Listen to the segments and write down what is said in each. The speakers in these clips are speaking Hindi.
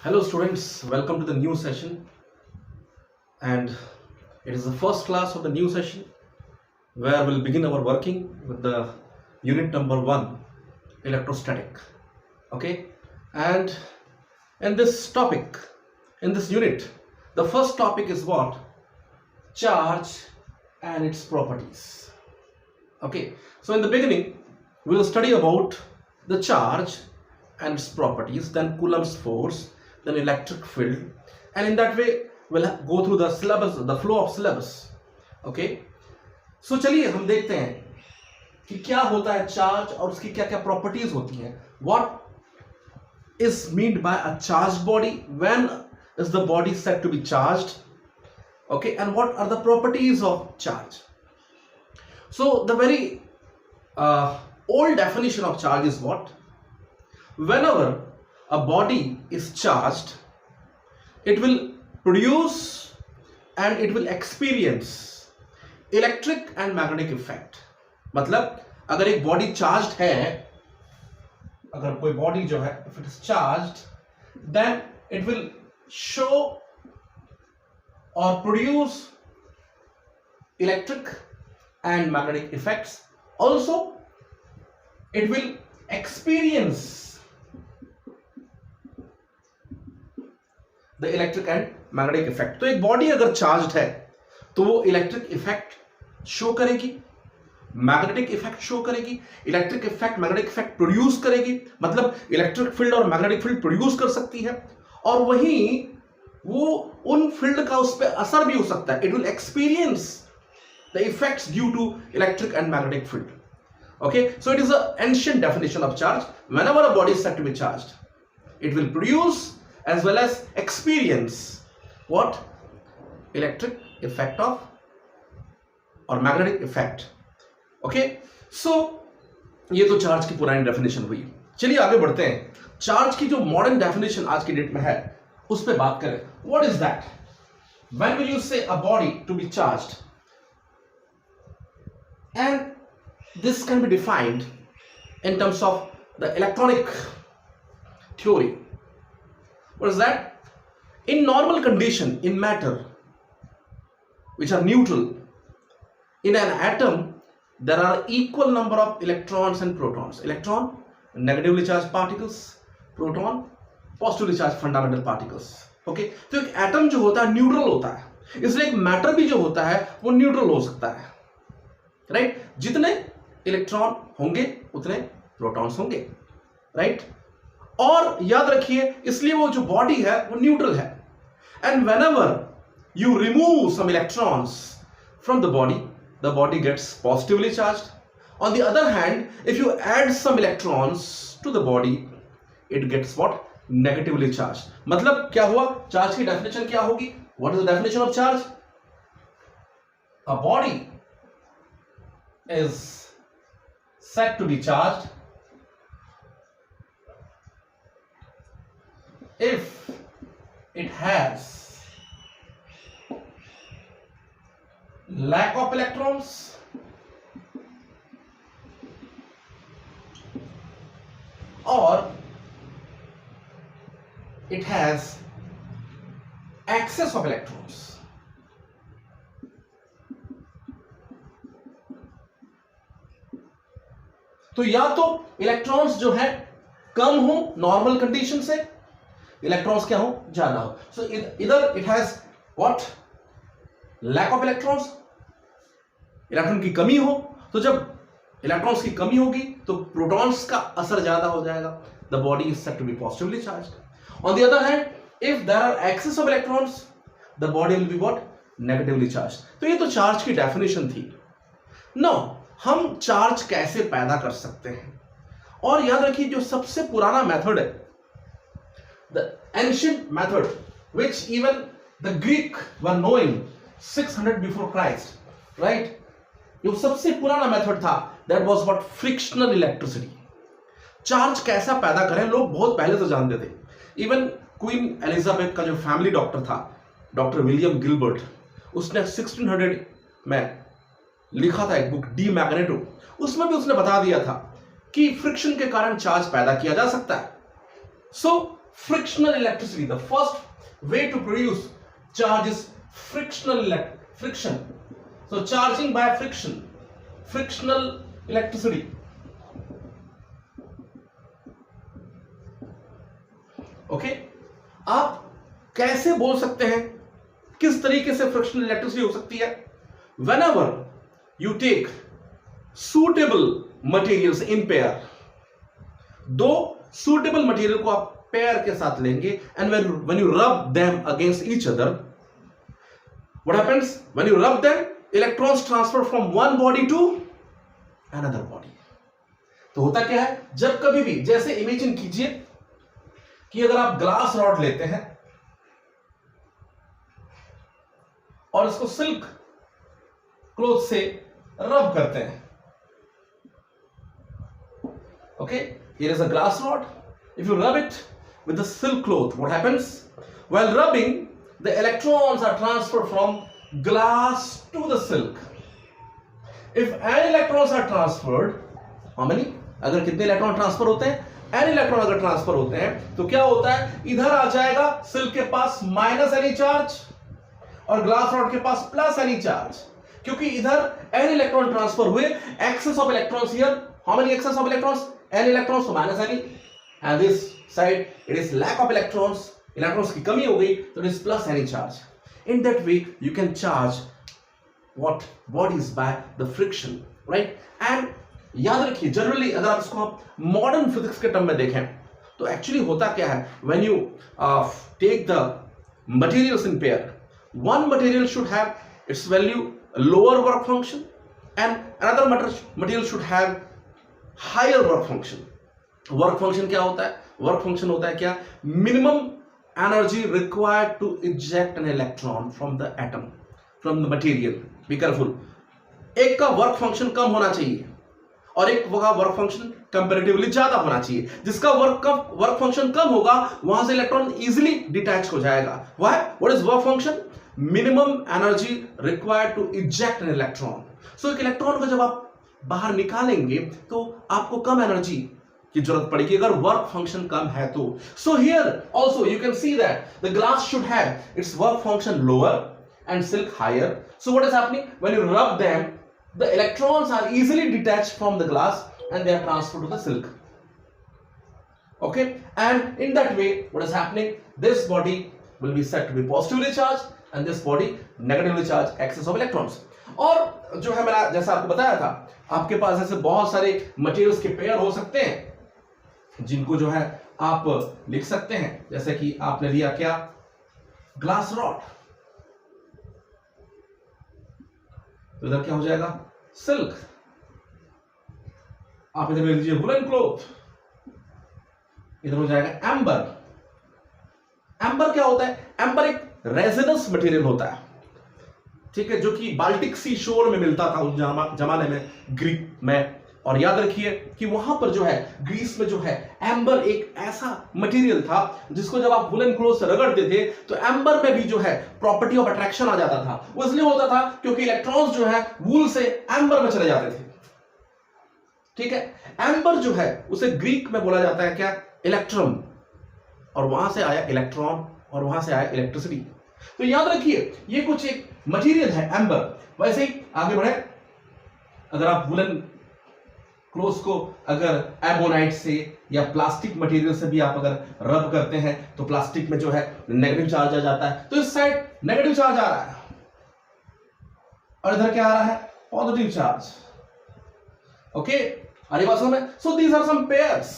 Hello students, welcome to the new session, and it is the first class of the new session where we'll begin our working with the unit number 1, electrostatic. Okay, and in this topic, in this unit, the first topic is what? Charge and its properties. Okay, so in the beginning we will study about the charge and its properties, then Coulomb's force, then electric field, and in that way we'll go through the syllabus, the flow of syllabus. Okay, so चलिए हम देखते हैं कि क्या होता है चार्ज और उसकी क्या क्या प्रॉपर्टीज होती हैं. What is meant by a charged body? When is the body said to be charged? Okay, and what are the properties of charge? So the very old definition of charge is what? Whenever a body is charged, it will produce and it will experience electric and magnetic effect. मतलब अगर एक बॉडी चार्ज्ड है, अगर कोई बॉडी जो है, if it is charged, then it will show or produce electric and magnetic effects. Also, it will experience the electric and magnetic effect. तो एक बॉडी अगर चार्ज्ड है तो वो इलेक्ट्रिक इफेक्ट शो करेगी, मैग्नेटिक इफेक्ट शो करेगी, electric effect magnetic effect produce करेगी. मतलब इलेक्ट्रिक फील्ड और मैग्नेटिक फील्ड प्रोड्यूस कर सकती है, और वहीं वो उन फील्ड का उस पर असर भी हो सकता है. It will experience the effects due to electric and magnetic field. Okay, so it is an ancient definition of charge. Whenever a body is said to be charged, it will produce as well as experience what? Electric effect of or magnetic effect. Okay, so ये तो चार्ज की पुरानी डेफिनेशन हुई. चलिए आगे बढ़ते हैं. चार्ज की जो मॉडर्न डेफिनेशन आज की डेट में है उस पे बात करें. What is that? When will you say a body to be charged? And this can be defined in terms of the electronic theory. What is that? In normal condition, in matter which are neutral, in an atom there are equal number of electrons and protons. Electron negatively charged particles, proton positively charged fundamental particles. Okay, तो एक एटम जो होता है न्यूट्रल होता है, इसलिए एक मैटर भी जो होता है वो न्यूट्रल हो सकता है. राइट, जितने इलेक्ट्रॉन होंगे उतने प्रोटॉन्स होंगे. राइट, और याद रखिए इसलिए वो जो बॉडी है वो न्यूट्रल है. And whenever you remove some electrons from the body gets positively charged. On the other hand, if you add some electrons to the body, it gets what? Negatively charge. मतलब क्या हुआ? चार्ज की डेफिनेशन क्या होगी? What is the definition of charge? A body is said to be charged if it has lack of electrons or it has excess of electrons. तो या तो इलेक्ट्रॉन्स जो है कम हो नॉर्मल कंडीशन से, इलेक्ट्रॉन्स क्या हो? ज्यादा हो. सो इधर it has what? Lack of electrons, electron की कमी हो. तो जब इलेक्ट्रॉन्स की कमी होगी तो प्रोटॉन्स का असर ज्यादा हो जाएगा. The body is said to be positively charged. On the other hand, if there are excess of electrons, the body will be what? Negatively charged. तो ये तो चार्ज की डेफिनेशन थी. नाउ हम चार्ज कैसे पैदा कर सकते हैं? और याद रखिए जो सबसे पुराना मेथड है, the ancient method which even the Greek were knowing 600 before Christ. Right, जो सबसे पुराना मेथड था that was what? Frictional electricity. Charge कैसा पैदा करें लोग बहुत पहले से जानते थे. इवन क्वीन एलिजाबेथ का जो फैमिली डॉक्टर था, डॉक्टर विलियम गिलबर्ट, उसने 1600 में लिखा था एक बुक डी मैग्नेटो. उसमें भी उसने बता दिया था कि फ्रिक्शन के कारण चार्ज पैदा किया जा सकता है. सो frictional electricity. The first way to produce charge is friction. So charging by frictional electricity. Okay, आप कैसे बोल सकते हैं किस तरीके से फ्रिक्शनल इलेक्ट्रिसिटी हो सकती है? Whenever you take suitable materials in pair, दो suitable material को आप पेयर के साथ लेंगे, and when you rub them against each other, what happens? When you rub them, electrons transfer from one body to another body. तो होता क्या है, जब कभी भी, जैसे इमेजिन कीजिए कि अगर आप ग्लास रॉड लेते हैं और इसको सिल्क क्लॉथ से रब करते हैं. Okay, here is a glass rod. If you rub it with the silk cloth, what happens? While rubbing, the electrons are transferred from glass to the silk. If n electrons are transferred, how many? अगर कितने इलेक्ट्रॉन ट्रांसफर होते हैं? n इलेक्ट्रॉन अगर ट्रांसफर होते हैं तो क्या होता है, इधर आ जाएगा सिल्क के पास माइनस एनी चार्ज और ग्लास रॉड के पास प्लस एनी चार्ज, क्योंकि इधर n इलेक्ट्रॉन ट्रांसफर हुए. Excess of electrons here, how many excess of electrons? n electrons, तो minus any. And this side it is lack of electrons, electrons की कमी हो गई, तो it is plus any charge. In that way you can charge what bodies by the friction, right? And याद रखिए, जनरली अगर आप इसको आप मॉडर्न फिजिक्स के टर्म में देखें तो एक्चुअली होता क्या है, when you take the materials in pair, one material should have its value lower work function and another material should have higher work function. Work function क्या होता है? Work function होता है क्या? Minimum energy required to eject an electron from the atom, from the material. Be careful. एक का वर्क फंक्शन कम होना चाहिए और एक का वर्क फंक्शन कंपैरेटिवली ज्यादा होना चाहिए. जिसका वर्क फंक्शन कम होगा वहां से इलेक्ट्रॉन इजीली डिटैच हो जाएगा. Why? What is work function? Minimum energy required to eject an electron. So एक इलेक्ट्रॉन को जब आप बाहर निकालेंगे तो आपको कम एनर्जी की जरूरत पड़ेगी अगर वर्क फंक्शन कम है तो. So here also you can see that the glass should have it's work function lower and silk higher. So what is happening? When you rub them, the electrons are easily detached from the glass and they are transferred to the silk. Okay, and in that way what is happening? This body will be said to be positively charged and this body negatively charged, excess of electrons. और जो है मैंने जैसा आपको बताया था, आपके पास ऐसे बहुत सारे मटेरियल्स के पेयर हो सकते हैं जिनको जो है आप लिख सकते हैं. जैसे कि आपने लिया क्या? Glass rod. तो इधर क्या हो जाएगा? सिल्क. आप इधर ले लीजिए वुलन क्लॉथ. इधर हो जाएगा एम्बर. एम्बर क्या होता है? एम्बर एक रेजिनस मटेरियल होता है, ठीक है, जो कि बाल्टिक सी शोर में मिलता था उस जमाने में, ग्रीक में. और याद रखिए कि वहां पर जो है ग्रीस में जो है एम्बर एक ऐसा मटेरियल था जिसको जब आप वुलन क्लॉथ से रगड़ते थे तो एम्बर में भी जो है प्रॉपर्टी ऑफ अट्रैक्शन आ जाता था. वो इसलिए होता था क्योंकि इलेक्ट्रॉन्स जो है वूल से एम्बर में चले जाते थे. ठीक है, एम्बर जो है उसे ग्रीक में बोला जाता है क्या? इलेक्ट्रम. और वहां से आया इलेक्ट्रॉन और वहां से आया इलेक्ट्रिसिटी. तो याद रखिए ये कुछ एक मटेरियल है एम्बर. वैसे ही आगे बढ़े, अगर आप वुलन क्लोथ को अगर एबोनाइट से या प्लास्टिक मटेरियल से भी आप अगर रब करते हैं तो प्लास्टिक में जो है नेगेटिव चार्ज आ जाता है. तो इस साइड नेगेटिव चार्ज आ रहा है और इधर क्या आ रहा है? Positive charge. ओके, अरे बात समझ में? So these are some pairs.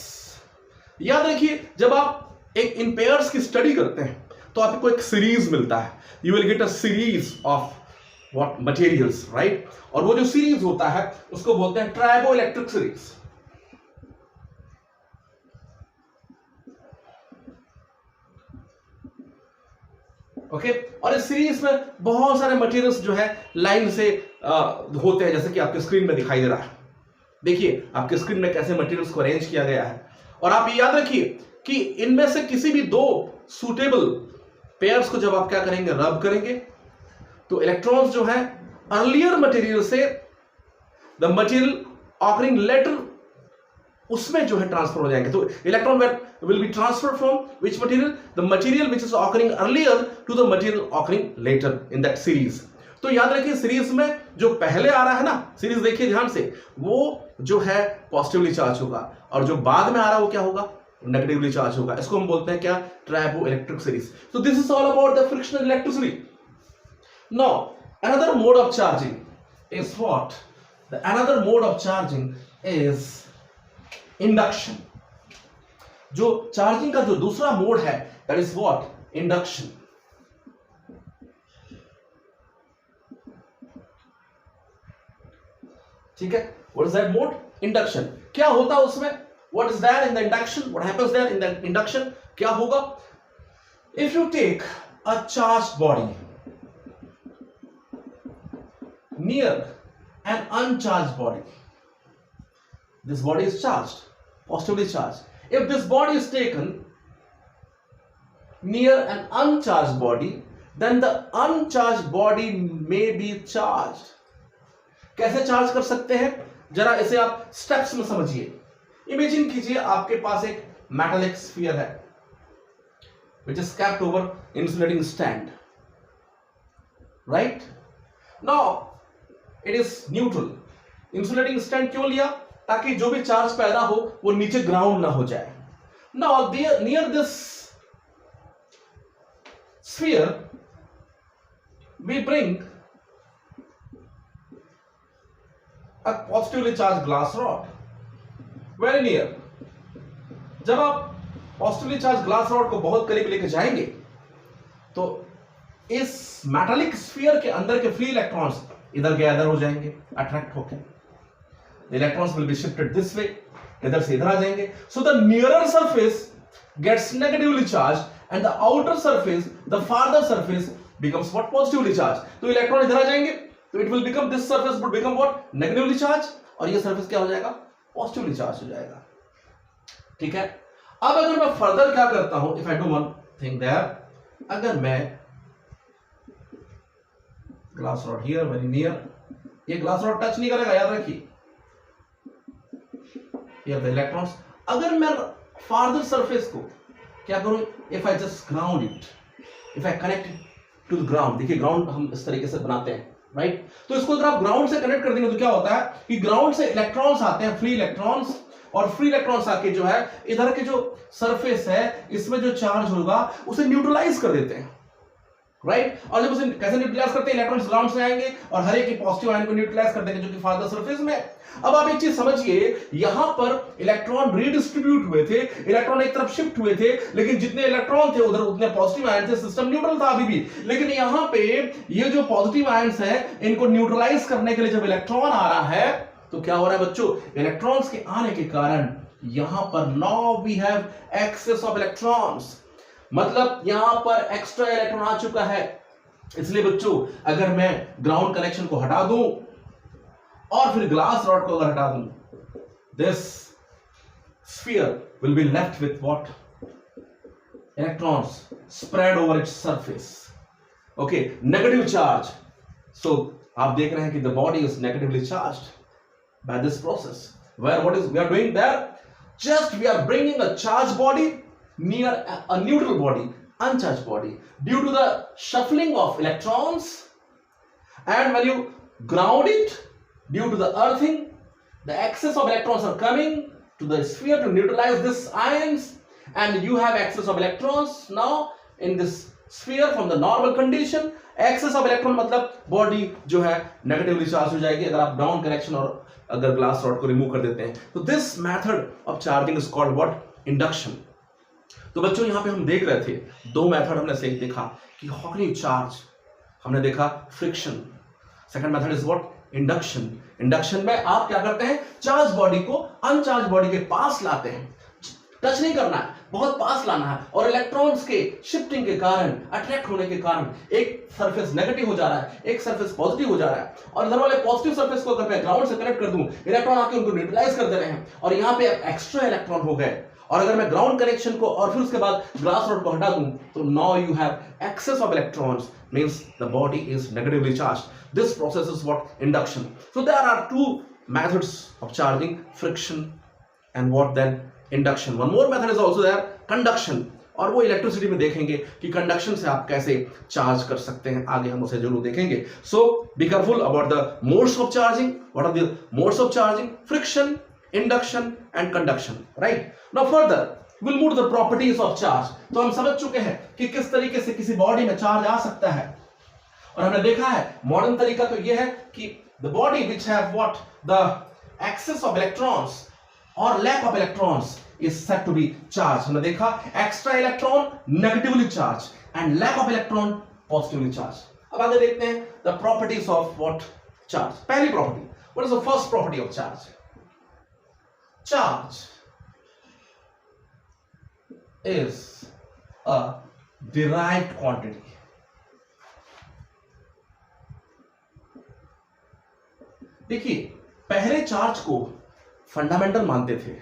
याद रखिए जब आप एक इन पेयर्स की स्टडी करते हैं तो आपको एक सीरीज मिलता है. You will get a series of what materials, right? और वो जो सीरीज होता है उसको बोलते हैं ट्राइबो इलेक्ट्रिक सीरीज. ओके, और इस सीरीज में बहुत सारे मटेरियल्स जो है लाइन से होते हैं, जैसे कि आपके स्क्रीन में दिखाई दे रहा है. देखिए आपके स्क्रीन में कैसे मटेरियल्स को अरेंज किया गया है. और आप ये याद रखिए कि इनमें से किसी भी दो सुटेबल पेयर्स को जब आप क्या करेंगे? रब करेंगे तो इलेक्ट्रॉन्स जो है अर्लियर मटेरियल से द मटेरियल ऑकरिंग लेटर उसमें जो है ट्रांसफर हो जाएंगे। तो electron will be transfer from which material, the material which is occurring earlier to the material occurring later in that series. तो याद रखिए सीरीज में जो पहले आ रहा है ना, सीरीज देखिए ध्यान से, वो जो है पॉजिटिवली चार्ज होगा, और जो बाद में आ रहा है वो क्या होगा, नेगेटिवली चार्ज होगा। इसको हम बोलते हैं क्या, ट्राइबो इलेक्ट्रिक सीरीज। तो this is all about the frictional electricity. Now another mode of charging is what? Another mode of charging is induction. जो चार्जिंग का जो दूसरा मोड है, that is what? Induction. ठीक है, what is that mode? Induction. क्या होता है उसमें? What is there in the induction? What happens there in the induction? क्या होगा? If you take a charged body near an uncharged body, this body is charged, positively charged. If this body is taken near an uncharged body, then the uncharged body may be charged. कैसे चार्ज कर सकते हैं, जरा इसे आप स्टेप्स में समझिए। इमेजिन कीजिए आपके पास एक मेटालिक स्फीयर है which is kept over insulating stand, right? Now it is neutral. Insulating stand क्यों लिया, ताकि जो भी चार्ज पैदा हो वो नीचे ग्राउंड ना हो जाए। Now near this sphere we bring a positively charge glass rod very near. जब आप पॉजिटिवली चार्ज ग्लास रॉड को बहुत करीब लेके जाएंगे तो इस मेटालिक स्फीयर के अंदर के फ्री इलेक्ट्रॉन्स इधर गैदर हो जाएंगे, अट्रैक्ट होकर। The electrons will be shifted this way, इधर से इधर आ जाएंगे। So the nearer surface gets negatively charge and the outer surface, the farther surface becomes what, positively charge. तो इलेक्ट्रॉन इधर आ जाएंगे तो it will become, this surface would become what, negatively charge, और ये सरफेस क्या हो जाएगा, पॉजिटिवली चार्ज हो जाएगा। ठीक है, अब अगर मैं फर्दर क्या करता हूं, if I do one thing there, अगर मैं glass rod here very near, ये ग्लास रॉड टच नहीं करेगा, याद रखिए, ये द इलेक्ट्रॉन्स। अगर मैं फार्दर सरफेस को क्या करूं, if I just ground it, if I connect to the ground, देखिए ग्राउंड हम इस तरीके से बनाते हैं, राइट? तो इसको अगर आप ग्राउंड से कनेक्ट कर देंगे तो क्या होता है कि ग्राउंड से इलेक्ट्रॉन्स आते हैं, फ्री इलेक्ट्रॉन्स, और फ्री इलेक्ट्रॉन्स आके जो है इधर के जो सरफेस है इसमें जो चार्ज होगा उसे न्यूट्रलाइज कर देते हैं, राइट? और जब उसे कैसे न्यूट्रलाइज करते हैं, इलेक्ट्रॉन्स ग्राउंड से आएंगे और हर एक पॉजिटिव आयन को न्यूट्रलाइज कर देंगे जो कि फार्दर सरफेस में। अब आप एक चीज समझिए, यहां पर इलेक्ट्रॉन रीडिस्ट्रीब्यूट हुए थे, इलेक्ट्रॉन एक तरफ शिफ्ट हुए थे, लेकिन जितने इलेक्ट्रॉन थे उधर उतने पॉजिटिव आयन थे, सिस्टम न्यूट्रल था अभी भी। लेकिन यहां पे ये जो पॉजिटिव आयन्स हैं इनको न्यूट्रलाइज करने के लिए जब इलेक्ट्रॉन आ रहा है तो क्या हो रहा है बच्चों, इलेक्ट्रॉन्स के आने के कारण यहां पर now we have excess of electrons, मतलब यहां पर एक्स्ट्रा इलेक्ट्रॉन आ चुका है। इसलिए बच्चों अगर मैं ग्राउंड कनेक्शन को हटा दूं और फिर ग्लास रॉड को अगर हटा दूं, this sphere will be left with what, electrons spread over its surface, okay, negative charge. So आप देख रहे हैं कि the body is negatively charged by this process, where what is we are doing there, just we are bringing a charged body near a neutral body, uncharged body, due to the shuffling of electrons, and when you ground it, due to the earthing, the excess of electrons are coming to the sphere to neutralize this ions, and you have excess of electrons now in this sphere from the normal condition। excess of electron मतलब बॉडी जो है नेगेटिवली चार्ज हो जाएगी अगर आप ग्राउंड कनेक्शन और अगर ग्लास रॉड को रिमूव कर देते हैं। तो this method of charging is called what, induction. तो बच्चों यहां पे हम देख रहे थे दो मेथड हमने से देखा कि हाउ कैन यू चार्ज, हमने देखा friction, second method is what, induction. Induction में आप क्या करते हैं, चार्ज बॉडी को अनचार्ज बॉडी के पास लाते हैं, टच नहीं करना है, बहुत पास लाना है, और इलेक्ट्रॉन्स के शिफ्टिंग के कारण, अट्रैक्ट होने के कारण एक सरफेस नेगेटिव हो जा रहा है, एक सरफेस पॉजिटिव हो जा रहा है, और इधर वाले पॉजिटिव सरफेस को अगर मैं ग्राउंड से कनेक्ट कर दूं, इलेक्ट्रॉन आके उनको न्यूट्रलाइज कर दे रहे हैं और यहां पे एक्स्ट्रा इलेक्ट्रॉन हो गए। और अगर मैं ग्राउंड कनेक्शन को और फिर उसके बाद ग्लास रॉड को हटा दूं तो now you have excess of electrons, means the body is negatively charged. This process is what, induction. So there are two methods of charging, friction and what then induction. One more method is also there, conduction. और वो इलेक्ट्रिसिटी में देखेंगे कि कंडक्शन से आप कैसे चार्ज कर सकते हैं, आगे हम उसे जरूर देखेंगे. So be careful about the modes of charging. What are the modes of charging? Friction, induction and conduction. Right. Now further we'll move to the properties of charge. तो हम समझ चुके हैं कि किस तरीके से किसी बॉडी में चार्ज आ सकता है, और हमने देखा है मॉडर्न तरीका तो यह है कि the body which have what the excess of electrons or lack of electrons is said to be charged. हमने देखा extra electron negatively charged and lack of electron positively charged. अब आगे देखते हैं the properties of what charge. पहली property, what is the first property of charge? Charge is a derived quantity. देखिए, पहले चार्ज को फंडामेंटल मानते थे.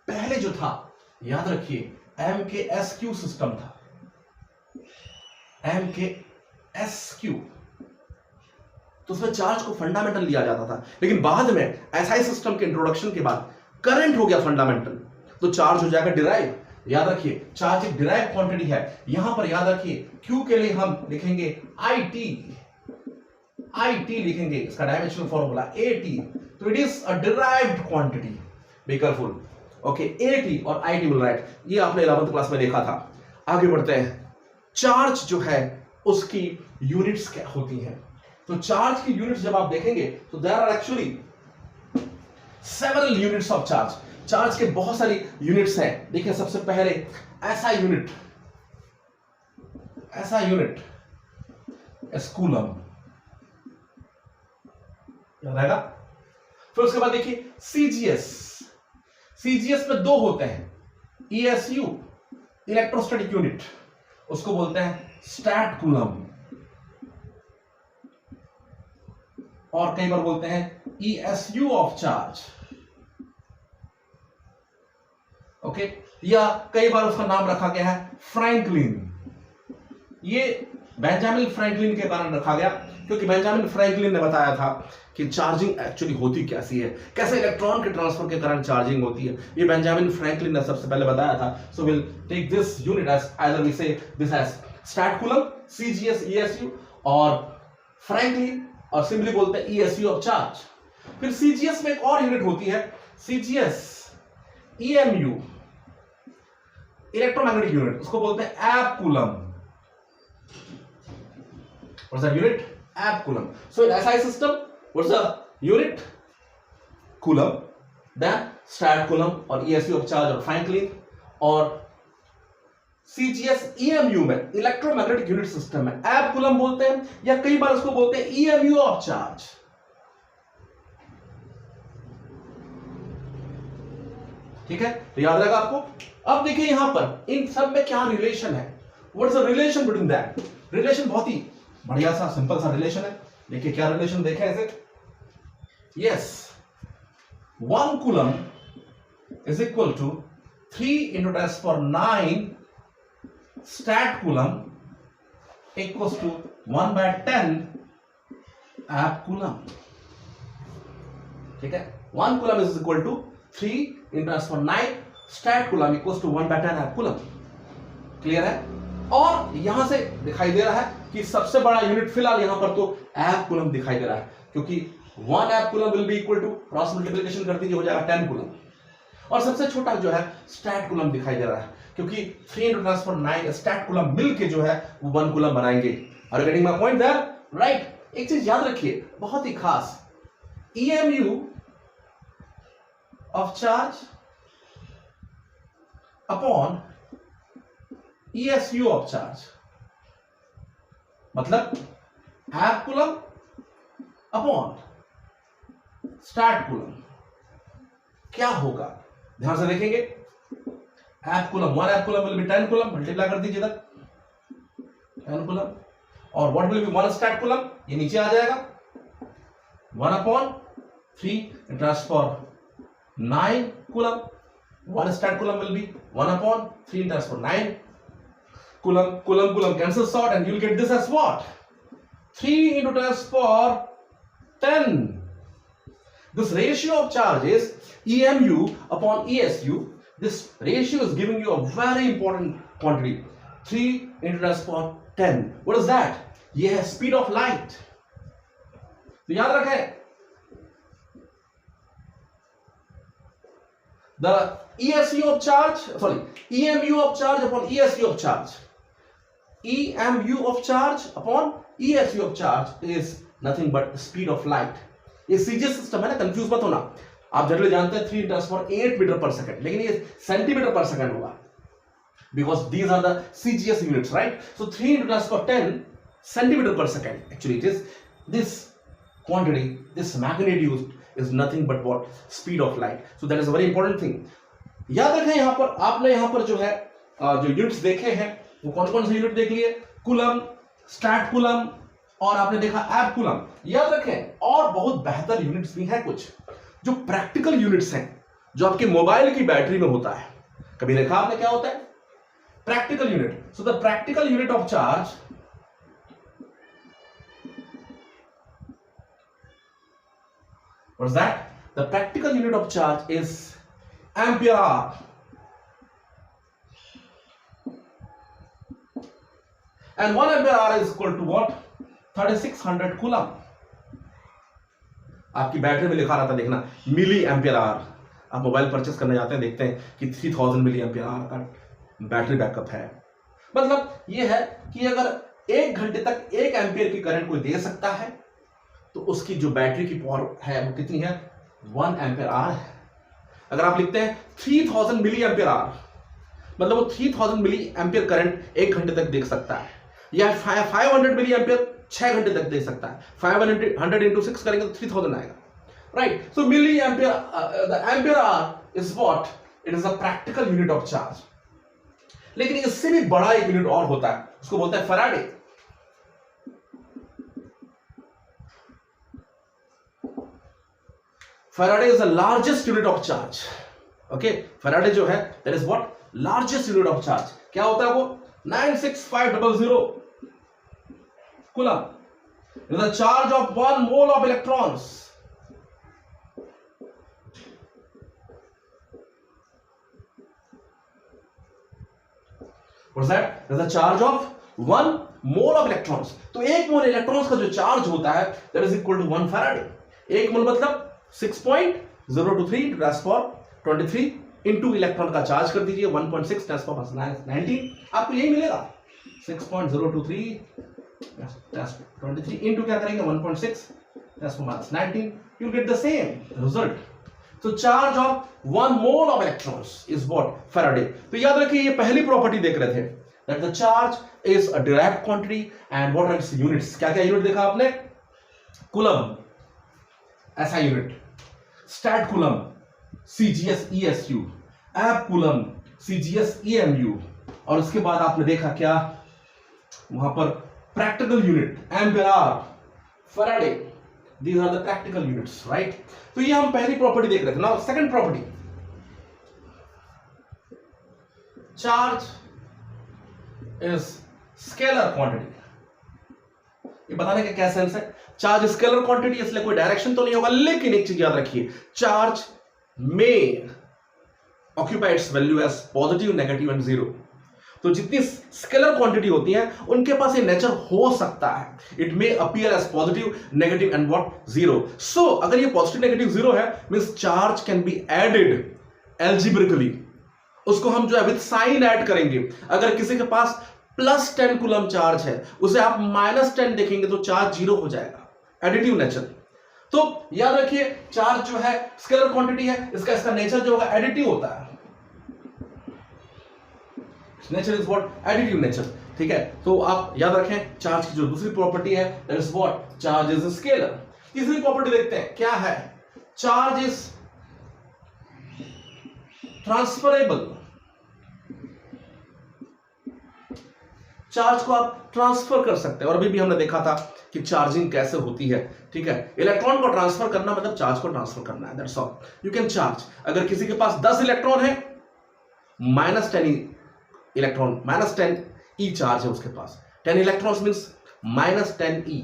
पहले जो था, याद रखिए, MKSQ सिस्टम था. MKSQ, तो उसमें चार्ज को फंडामेंटल लिया जाता था. लेकिन बाद में SI सिस्टम के इंट्रोडक्शन के बाद करंट हो गया फंडामेंटल, तो चार्ज हो जाएगा डिराइव. याद रखिए, चार्ज एक डिराइव क्वांटिटी है. यहां पर याद रखिए, Q के लिए हम लिखेंगे IT लिखेंगे, इसका डायमेंशनल फॉर्मूला AT. तो it is a derived quantity. Be careful. Okay, AT और IT विल राइट. ये आपने 11th क्लास में देखा था. आगे बढ़ते हैं. चार्ज जो है उसकी यूनिट्स क्या होती हैं? तो चार्ज की यूनिट्स जब आप देखेंगे तो there are actually several units of charge. Charge के बहुत सारी यूनिट्स हैं. देखिए, सबसे पहले ऐसा यूनिट कूलम याद आएगा. फिर उसके बाद देखिए सीजीएस में दो होते हैं. ESU इलेक्ट्रोस्टैटिक यूनिट, उसको बोलते हैं स्टैट कूलम, और कई बार बोलते हैं ESU ऑफ चार्ज. ओके, या कई बार उसका नाम रखा गया है फ्रैंकलिन. ये बेंजामिन फ्रैंकलिन के कारण रखा गया, क्योंकि बेंजामिन फ्रैंकलिन ने बताया था कि चार्जिंग एक्चुअली होती कैसी है, कैसे इलेक्ट्रॉन के ट्रांसफर के कारण चार्जिंग होती है. ये बेंजामिन फ्रैंकलिन ने सबसे पहले बताया था. So will take this unit as either we say this as stat coulomb, CGS, ESU, और फ्रैंकलिन, और सिंपली बोलते हैं ESU ऑफ चार्ज. फिर CGS में एक और यूनिट होती है, CGS EMU इलेक्ट्रोमैग्नेटिक यूनिट, उसको बोलते हैं एब coulomb. What's that unit? Ab coulomb. So in SI system, what's the unit? Coulomb. Then stat coulomb और ESU of charge और Franklin, और CGS EMU में इलेक्ट्रोमैग्नेटिक यूनिट सिस्टम में ab coulomb बोलते हैं, या कई बार उसको बोलते हैं EMU of charge. ठीक है, तो याद रहेगा आपको. अब देखिए यहां पर इन सब में क्या रिलेशन है. What's the relation between that? Relation बहुत ही बढ़िया सा सिंपल सा रिलेशन है. देखिए क्या रिलेशन देखें ऐसे. Yes, 1 coulomb is equal to 3 into 10⁹ stat coulomb equals to 1/10 ab coulomb. ठीक है, 1 coulomb is equal to 3 into 10⁹ stat coulomb equals to 1/10 ab coulomb. Clear है. और यहां से दिखाई दे रहा है कि सबसे बड़ा यूनिट फिलहाल यहां पर तो एब कूलम दिखाई दे रहा है, क्योंकि 1 ab coulomb will be equal to, cross multiplication कर दीजिए, हो जाएगा 10 कूलम. और सबसे छोटा जो है स्टैट कूलम दिखाई दे रहा है, क्योंकि 3 into 10⁹ स्टैट कूलम मिलके जो है वो 1 कूलम बनाएंगे. Are you getting my point there? Right. एक चीज याद रखिए बहुत ही खास, EMU of charge upon ESU of charge, मतलब ab coulomb upon stat coulomb. क्या होगा ध्यान से देखेंगे. एब coulomb, 1 ab coulomb will be 10 coulomb, multiply कर दीजिए इधर 10 कूलम, और what will be 1 stat coulomb, ये नीचे आ जाएगा 1/3 into 10⁹ coulomb. 1 stat coulomb will be 1/3 into 10⁹ coulomb cancels out, and you'll get this as what? 3 into 10⁻10. This ratio of charge is EMU upon ESU. This ratio is giving you a very important quantity, 3 into 10. What is that? ये है speed of light. तो याद रखें, the ESU of charge, EMU of charge upon ESU of charge. EMU of charge upon ESU of charge is nothing but speed of light. ये सीजीएस सिस्टम है ना, कंफ्यूज मत होना. आप जनरली जानते हैं 3 × 8 मीटर पर सेकंड, लेकिन ये सेंटीमीटर पर सेकंड होगा, because these are the CGS units, right? So 3 × 10 centimeter per second. Actually, it is this quantity, this magnitude is nothing but what? Speed of light. So that is a very important thing. याद रखें, यहां पर आपने यहां पर जो है जो यूनिट्स देखे हैं वो कौन कौन से यूनिट देख लिए? कूलम, स्टैट कूलम और आपने देखा एब कूलम. याद रखें और बहुत बेहतर यूनिट्स भी हैं कुछ जो प्रैक्टिकल यूनिट्स हैं, जो आपके मोबाइल की बैटरी में होता है. कभी देखा आपने क्या होता है? Practical unit. So the practical unit of charge what is that? The practical unit of charge is ampere hour. And 1 ampere hour is equal to what? 3600 coulomb. आपकी बैटरी में लिखा रहा था, देखना, मिली एम्पियर आवर. आप मोबाइल परचेस करने जाते हैं, देखते हैं कि 3000 मिली एम्पियर आवर का बैटरी बैकअप है. मतलब यह है कि अगर 1 घंटे तक 1 एम्पियर की करंट कोई दे सकता है तो उसकी जो बैटरी की पावर है वो कितनी है? 1 एम्पियर आवर है. अगर आप लिखते हैं 3000 मिली एम्पियर आवर, मतलब वो 3000 मिली एम्पियर करंट 1 घंटे तक दे सकता है, या 500 मिली एम्पियर 6 घंटे तक दे सकता है. 500 इंटू 6 करेंगे तो 3000 आएगा, right? So milli ampere, the ampere hour is what? It is a practical unit of charge. लेकिन इससे भी बड़ा एक यूनिट और होता है, उसको बोलते हैं Faraday. Faraday is the largest unit of charge. Okay, Faraday जो है that is what? Largest unit of charge. क्या होता है वो? 96500 coulomb. The charge of 1 mole of electrons. What's that? There's a charge of 1 mole of electrons. तो 1 मोल इलेक्ट्रॉन्स का जो चार्ज होता है that is equal to 1 Faraday. 1 मोल मतलब 6.023 × 10⁻23 इंटू इलेक्ट्रॉन का चार्ज कर दीजिए 1.6 ×10⁻19. आपको यही मिलेगा 6.023 × 10⁻23 इंटू क्या करेंगे 1.6 ×10⁻19. you get the same result. So charge of 1 mole of electrons is what? Faraday. तो याद रखिए ये पहली प्रॉपर्टी देख रहे थे that the charge is a derived quantity and what are its units. क्या क्या यूनिट देखा आपने? कूलम, ऐसा unit. Stat coulomb, CGS ESU. Ab coulomb, CGS EMU. और उसके बाद आपने देखा क्या वहां पर? Practical unit, ampere hour, Faraday. These are the practical units, right? तो ये हम पहली प्रॉपर्टी देख रहे थे. Now second property, charge is scalar quantity. ये बताने का क्या सेंस है? चार्ज स्केलर क्वांटिटी, इसलिए कोई डायरेक्शन तो नहीं होगा, लेकिन एक चीज याद रखिए, चार्ज में occupy its value as positive, negative and zero. तो जितनी स्केलर क्वांटिटी होती है उनके पास ये नेचर हो सकता है. It may appear as positive, negative and what? Zero. So अगर ये पॉजिटिव, नेगेटिव, जीरो है means charge can be added algebraically. उसको हम जो है विद साइन ऐड करेंगे. अगर किसी के पास +10 कूलम चार्ज है, उसे आप -10 देखेंगे तो चार्ज जीरो हो जाएगा. Additive nature. तो याद रखिए चार्ज जो है स्केलर क्वांटिटी है, इसका नेचर जो होगा एडिटिव होता है. Nature is what? Additive nature. ठीक है, तो आप याद रखें चार्ज की जो दूसरी प्रॉपर्टी है that is what? Charge is scalar. तीसरी प्रॉपर्टी देखते हैं क्या है? Charge is transferable. चार्ज को आप ट्रांसफर कर सकते हैं. और अभी भी हमने देखा था कि चार्जिंग कैसे होती है. ठीक है, इलेक्ट्रॉन को ट्रांसफर करना मतलब चार्ज को ट्रांसफर करना है. That's all. You can charge. अगर किसी के पास 10 इलेक्ट्रॉन है, -10 इलेक्ट्रॉन, -10 चार्ज है उसके पास. 10 इलेक्ट्रॉन्स मींस -10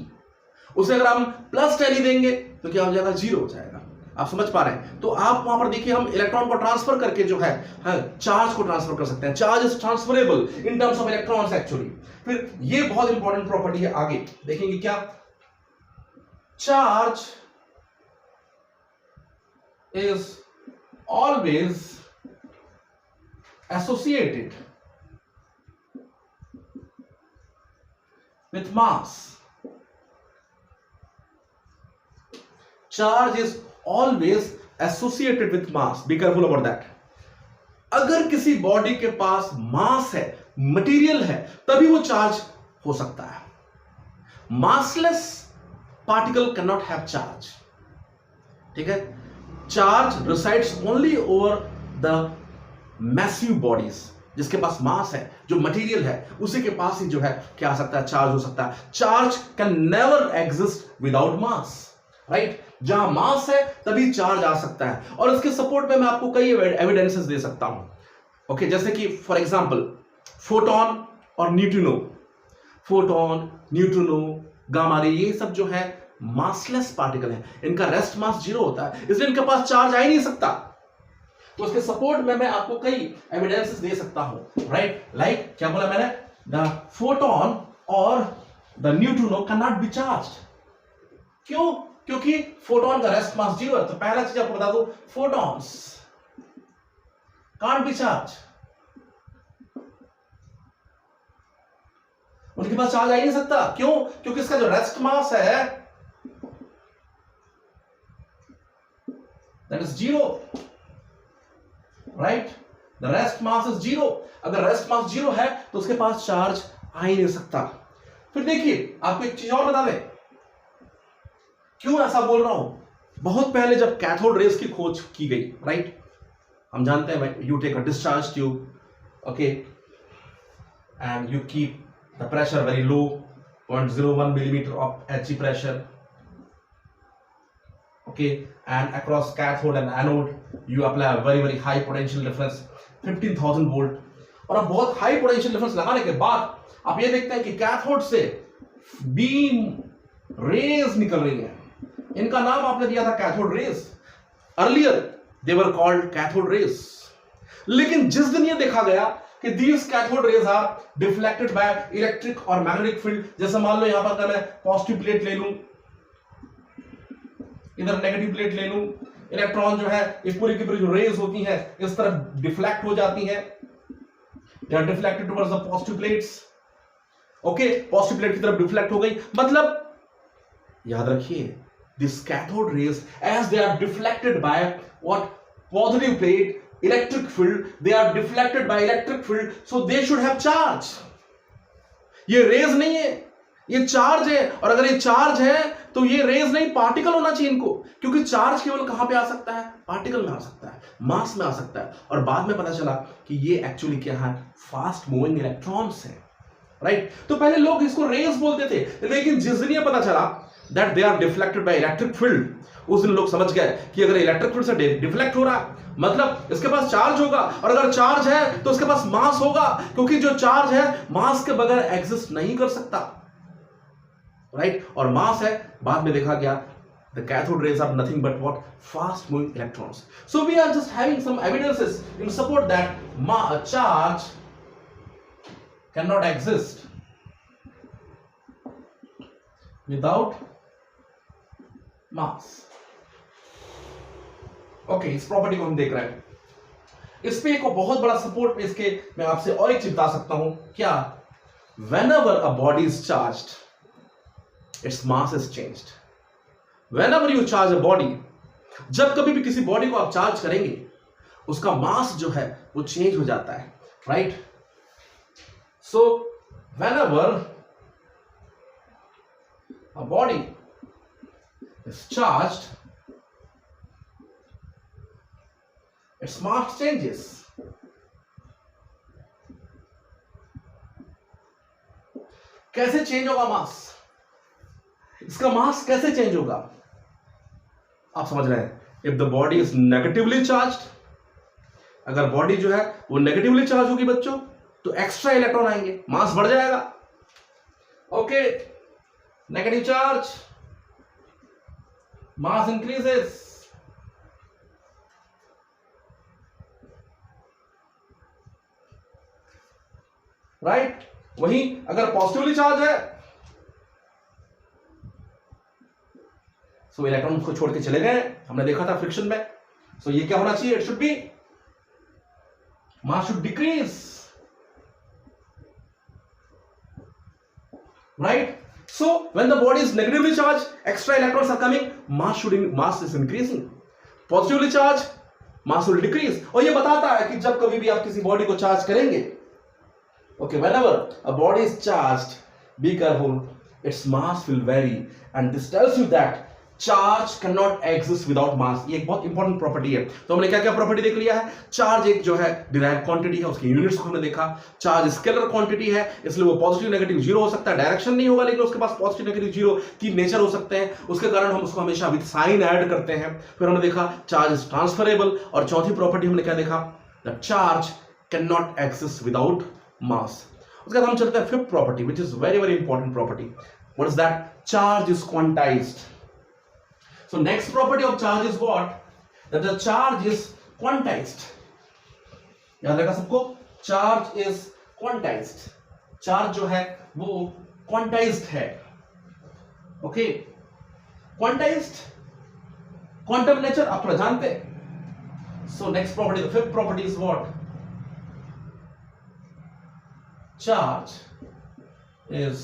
उसे अगर हम +10 देंगे तो क्या हो जाएगा? जीरो हो जाएगा. आप समझ पा रहे हैं? तो आप वहां पर देखिए हम इलेक्ट्रॉन को ट्रांसफर करके जो है चार्ज को ट्रांसफर कर सकते हैं। Charge is transferable in terms of electrons actually. फिर ये बहुत इंपॉर्टेंट प्रॉपर्टी है, आगे देखेंगे क्या। Charge is always associated with mass. Charge is always associated with mass. Be careful about that. अगर किसी बॉडी के पास मास है, मटेरियल है, तभी वो चार्ज हो सकता है। Massless particle can not have charge. ठीक है? Charge resides only over the massive bodies. जिसके पास मास है, जो मटेरियल है, उसी के पास ही जो है क्या आ सकता है, चार्ज हो सकता है। Charge can never exist without mass, right? जहां मास है तभी चार्ज आ सकता है। और इसके सपोर्ट में मैं आपको कई एविडेंसेस दे सकता हूं। ओके, जैसे कि फॉर एग्जांपल फोटोन और neutrino. Photon, neutrino, gamma ray, ये सब जो है मासलेस पार्टिकल है। इनका रेस्ट मास 0 होता है, इसलिए इनके पास चार्ज आ ही नहीं सकता। तो उसके सपोर्ट में मैं आपको कई एविडेंसेस दे सकता हूं, राइट? लाइक क्या बोला मैंने, द फोटोन और the neutrino can not be charged. क्यों? क्योंकि फोटोन का रेस्ट मास 0 है। तो पहला चीज आपको बता दो, फोटॉन्स कांट बी चार्ज। उनके पास चार्ज आ ही नहीं सकता। क्यों? क्योंकि इसका जो रेस्ट मास है that is 0, right? The rest mass is 0। अगर रेस्ट मास 0 है तो उसके पास चार्ज आ ही नहीं सकता। फिर देखिए आपको एक चीज और बता दें, क्यों ऐसा बोल रहा हूं। बहुत पहले जब कैथोड रेज की खोज की गई, राइट? हम जानते हैं you take a discharge tube, okay, and you keep the pressure very low, 0.01 millimeter of Hg pressure, okay, and across cathode and anode you apply a very high potential difference 15,000 volt। और अब बहुत हाई पोटेंशियल डिफरेंस लगाने के बाद आप ये देखते हैं कि कैथोड से बीम रेज निकल रही है। इनका नाम आपने दिया था cathode rays. Earlier they were called cathode rays. लेकिन जिस दिन ये देखा गया कि these cathode rays are deflected by electric और magnetic field, जैसे मान लो यहां पर अगर मैं पॉजिटिव प्लेट ले लूं, इधर नेगेटिव प्लेट ले लूं, इलेक्ट्रॉन जो है इस पूरी की पूरी जो रेज होती हैं इस तरफ डिफ्लेक्ट हो जाती हैं। they are deflected towards the positive plates, okay, positive plate की तरफ डिफ्लेक्ट हो गई। मतलब याद रखिए, this cathode rays as they are deflected by what positive plate electric field, they are deflected by electric field, so they should have charge। ये रेज नहीं है, ये चार्ज है। और अगर ये चार्ज है तो ये रेज नहीं, पार्टिकल होना चाहिए इनको, क्योंकि चार्ज केवल कहां पे आ सकता है, पार्टिकल में आ सकता है, मास में आ सकता है। और बाद में पता चला कि ये एक्चुअली क्या है, फास्ट मूविंग इलेक्ट्रॉन्स है, राइट? तो पहले लोग इसको रेज बोलते थे, लेकिन जिस दिन ये पता चला that they are deflected by electric field, उस दिन लोग समझ गए कि अगर इलेक्ट्रिक फील्ड से डिफ्लेक्ट हो रहा मतलब इसके पास चार्ज होगा, और अगर चार्ज है तो उसके पास मास होगा, क्योंकि जो चार्ज है मास के बगैर एग्जिस्ट नहीं कर सकता, राइट? और मास है, बाद में देखा गया the cathode rays are nothing but what, fast moving electrons। So we are just having some evidences in support that charge cannot exist without mass। Okay, इस प्रॉपर्टी को हम देख रहे हैं। इस पे एक बहुत बड़ा सपोर्ट, इसके मैं आपसे और एक चीज बता सकता हूं, क्या? whenever a body is charged its mass is changed। whenever you charge a body, जब कभी भी किसी बॉडी को आप चार्ज करेंगे उसका मास जो है वो चेंज हो जाता है, right? So whenever a body is charged its mass changes। कैसे चेंज होगा मास? इसका मास कैसे चेंज होगा आप समझ रहे हैं? If the body is negatively charged, अगर बॉडी जो है वो नेगेटिवली चार्ज होगी बच्चों, तो एक्स्ट्रा इलेक्ट्रॉन आएंगे, मास बढ़ जाएगा। ओके, नेगेटिव चार्ज, मास इंक्रीजेस, राइट? वहीं अगर पॉजिटिवली चार्ज है सो इलेक्ट्रॉन उसको छोड़ के चले गए, हमने देखा था फ्रिक्शन में। सो ये क्या होना चाहिए? It should be mass should decrease, right? So when the body is negatively charged, extra electrons are coming, mass is increasing. Positively charged, mass will decrease. और ये बताता है कि जब कभी भी आप किसी बॉडी को चार्ज करेंगे, okay, whenever a body is charged, be careful, its mass will vary, and this tells you that charge can not exist without mass. ये एक बहुत इंपॉर्टेंट प्रॉपर्टी है। तो हमने क्या क्या प्रॉपर्टी देख लिया है? चार्ज एक जो है डिराइव क्वांटिटी है, उसकी यूनिट्स को हमने देखा। चार्ज स्केलर क्वांटिटी है, इसलिए वो पॉजिटिव नेगेटिव जीरो हो सकता है, डायरेक्शन नहीं होगा, लेकिन उसके पास पॉजिटिव नेगेटिव जीरो तीन नेचर हो सकते हैं, उसके कारण हम उसको हमेशा विद साइन ऐड करते हैं। फिर हमने देखा चार्ज इज ट्रांसफरेबल, और चौथी प्रॉपर्टी हमने क्या देखा? That charge can not exist without mass. उसके बाद हम चलते हैं fifth property, which is very very important property. What is that? Charge is quantized. So next property of charge is what? That the charge is quantized. याद रखा सबको? Charge is quantized. Charge जो है वो quantized है. Okay? Quantized. Quantum nature आप थोड़ा जानते हैं. So next property, the fifth property is what? Charge is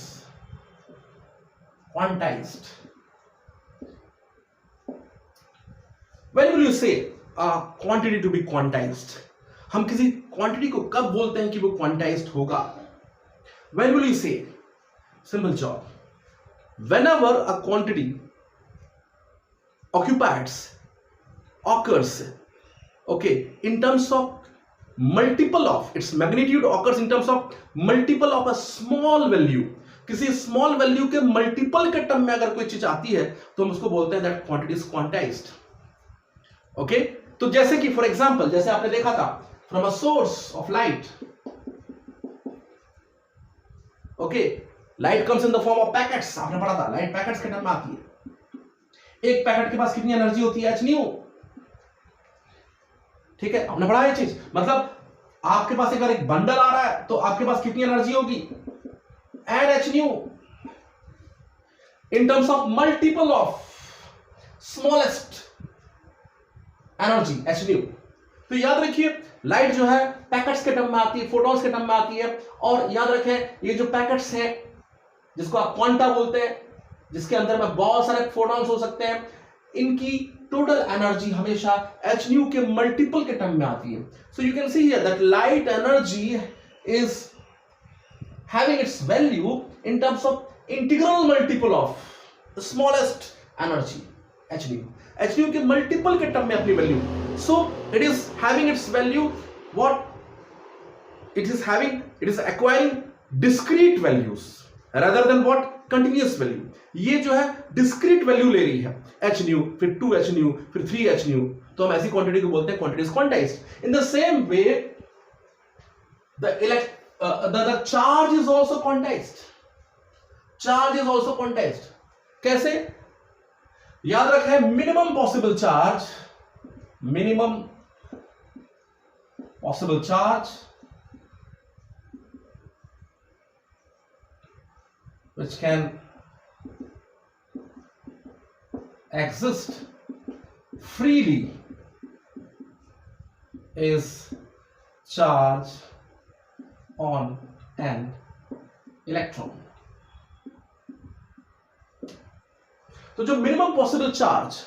quantized. When will you say a quantity to be quantized? हम किसी क्वांटिटी को कब बोलते हैं कि वो क्वांटाइज्ड होगा? When will you say? Simple job. Whenever a quantity occurs, okay, in terms of multiple of its magnitude occurs in terms of multiple of a small value. किसी स्मॉल वैल्यू के मल्टीपल के टर्म में अगर कोई चीज आती है तो हम उसको बोलते हैं that quantity is quantized. Okay, तो जैसे कि फॉर एग्जांपल, जैसे आपने देखा था from a source of light, okay, light comes in the form of packets. आपने पढ़ा था लाइट पैकेट्स के टर्म में आती है। एक पैकेट के पास कितनी एनर्जी होती है? H new. ठीक है, आपने पढ़ा ये चीज। मतलब आपके पास अगर एक बंडल आ रहा है तो आपके पास कितनी एनर्जी होगी? N h nu in terms of multiple of smallest energy h nu. तो याद रखिए लाइट जो है पैकेट्स के टर्म में आती है, फोटॉन्स के टर्म में आती है। और याद रखें ये जो पैकेट्स हैं जिसको आप क्वांटा बोलते हैं, जिसके अंदर में बहुत सारे फोटॉन्स हो सकते हैं, इनकी टोटल एनर्जी हमेशा एच न्यू के मल्टीपल के टर्म में आती है। So you can see here that light energy is having its value in terms of integral multiple of the smallest energy h new. H new के मल्टीपल के टर्म में अपनी value. So it is having its value what it is acquiring discrete values rather than what? Continuous value. ये जो है डिस्क्रीट वैल्यू ले रही है, एच न्यू, फिर 2 एच न्यू, फिर 3 एच न्यू। तो हम ऐसी क्वांटिटी को बोलते हैं quantity is quantized. In the same way the charge is also quantized. Charge is also quantized. कैसे? याद रखें minimum possible charge which can exist freely is charge on an electron. तो जो मिनिमम पॉसिबल चार्ज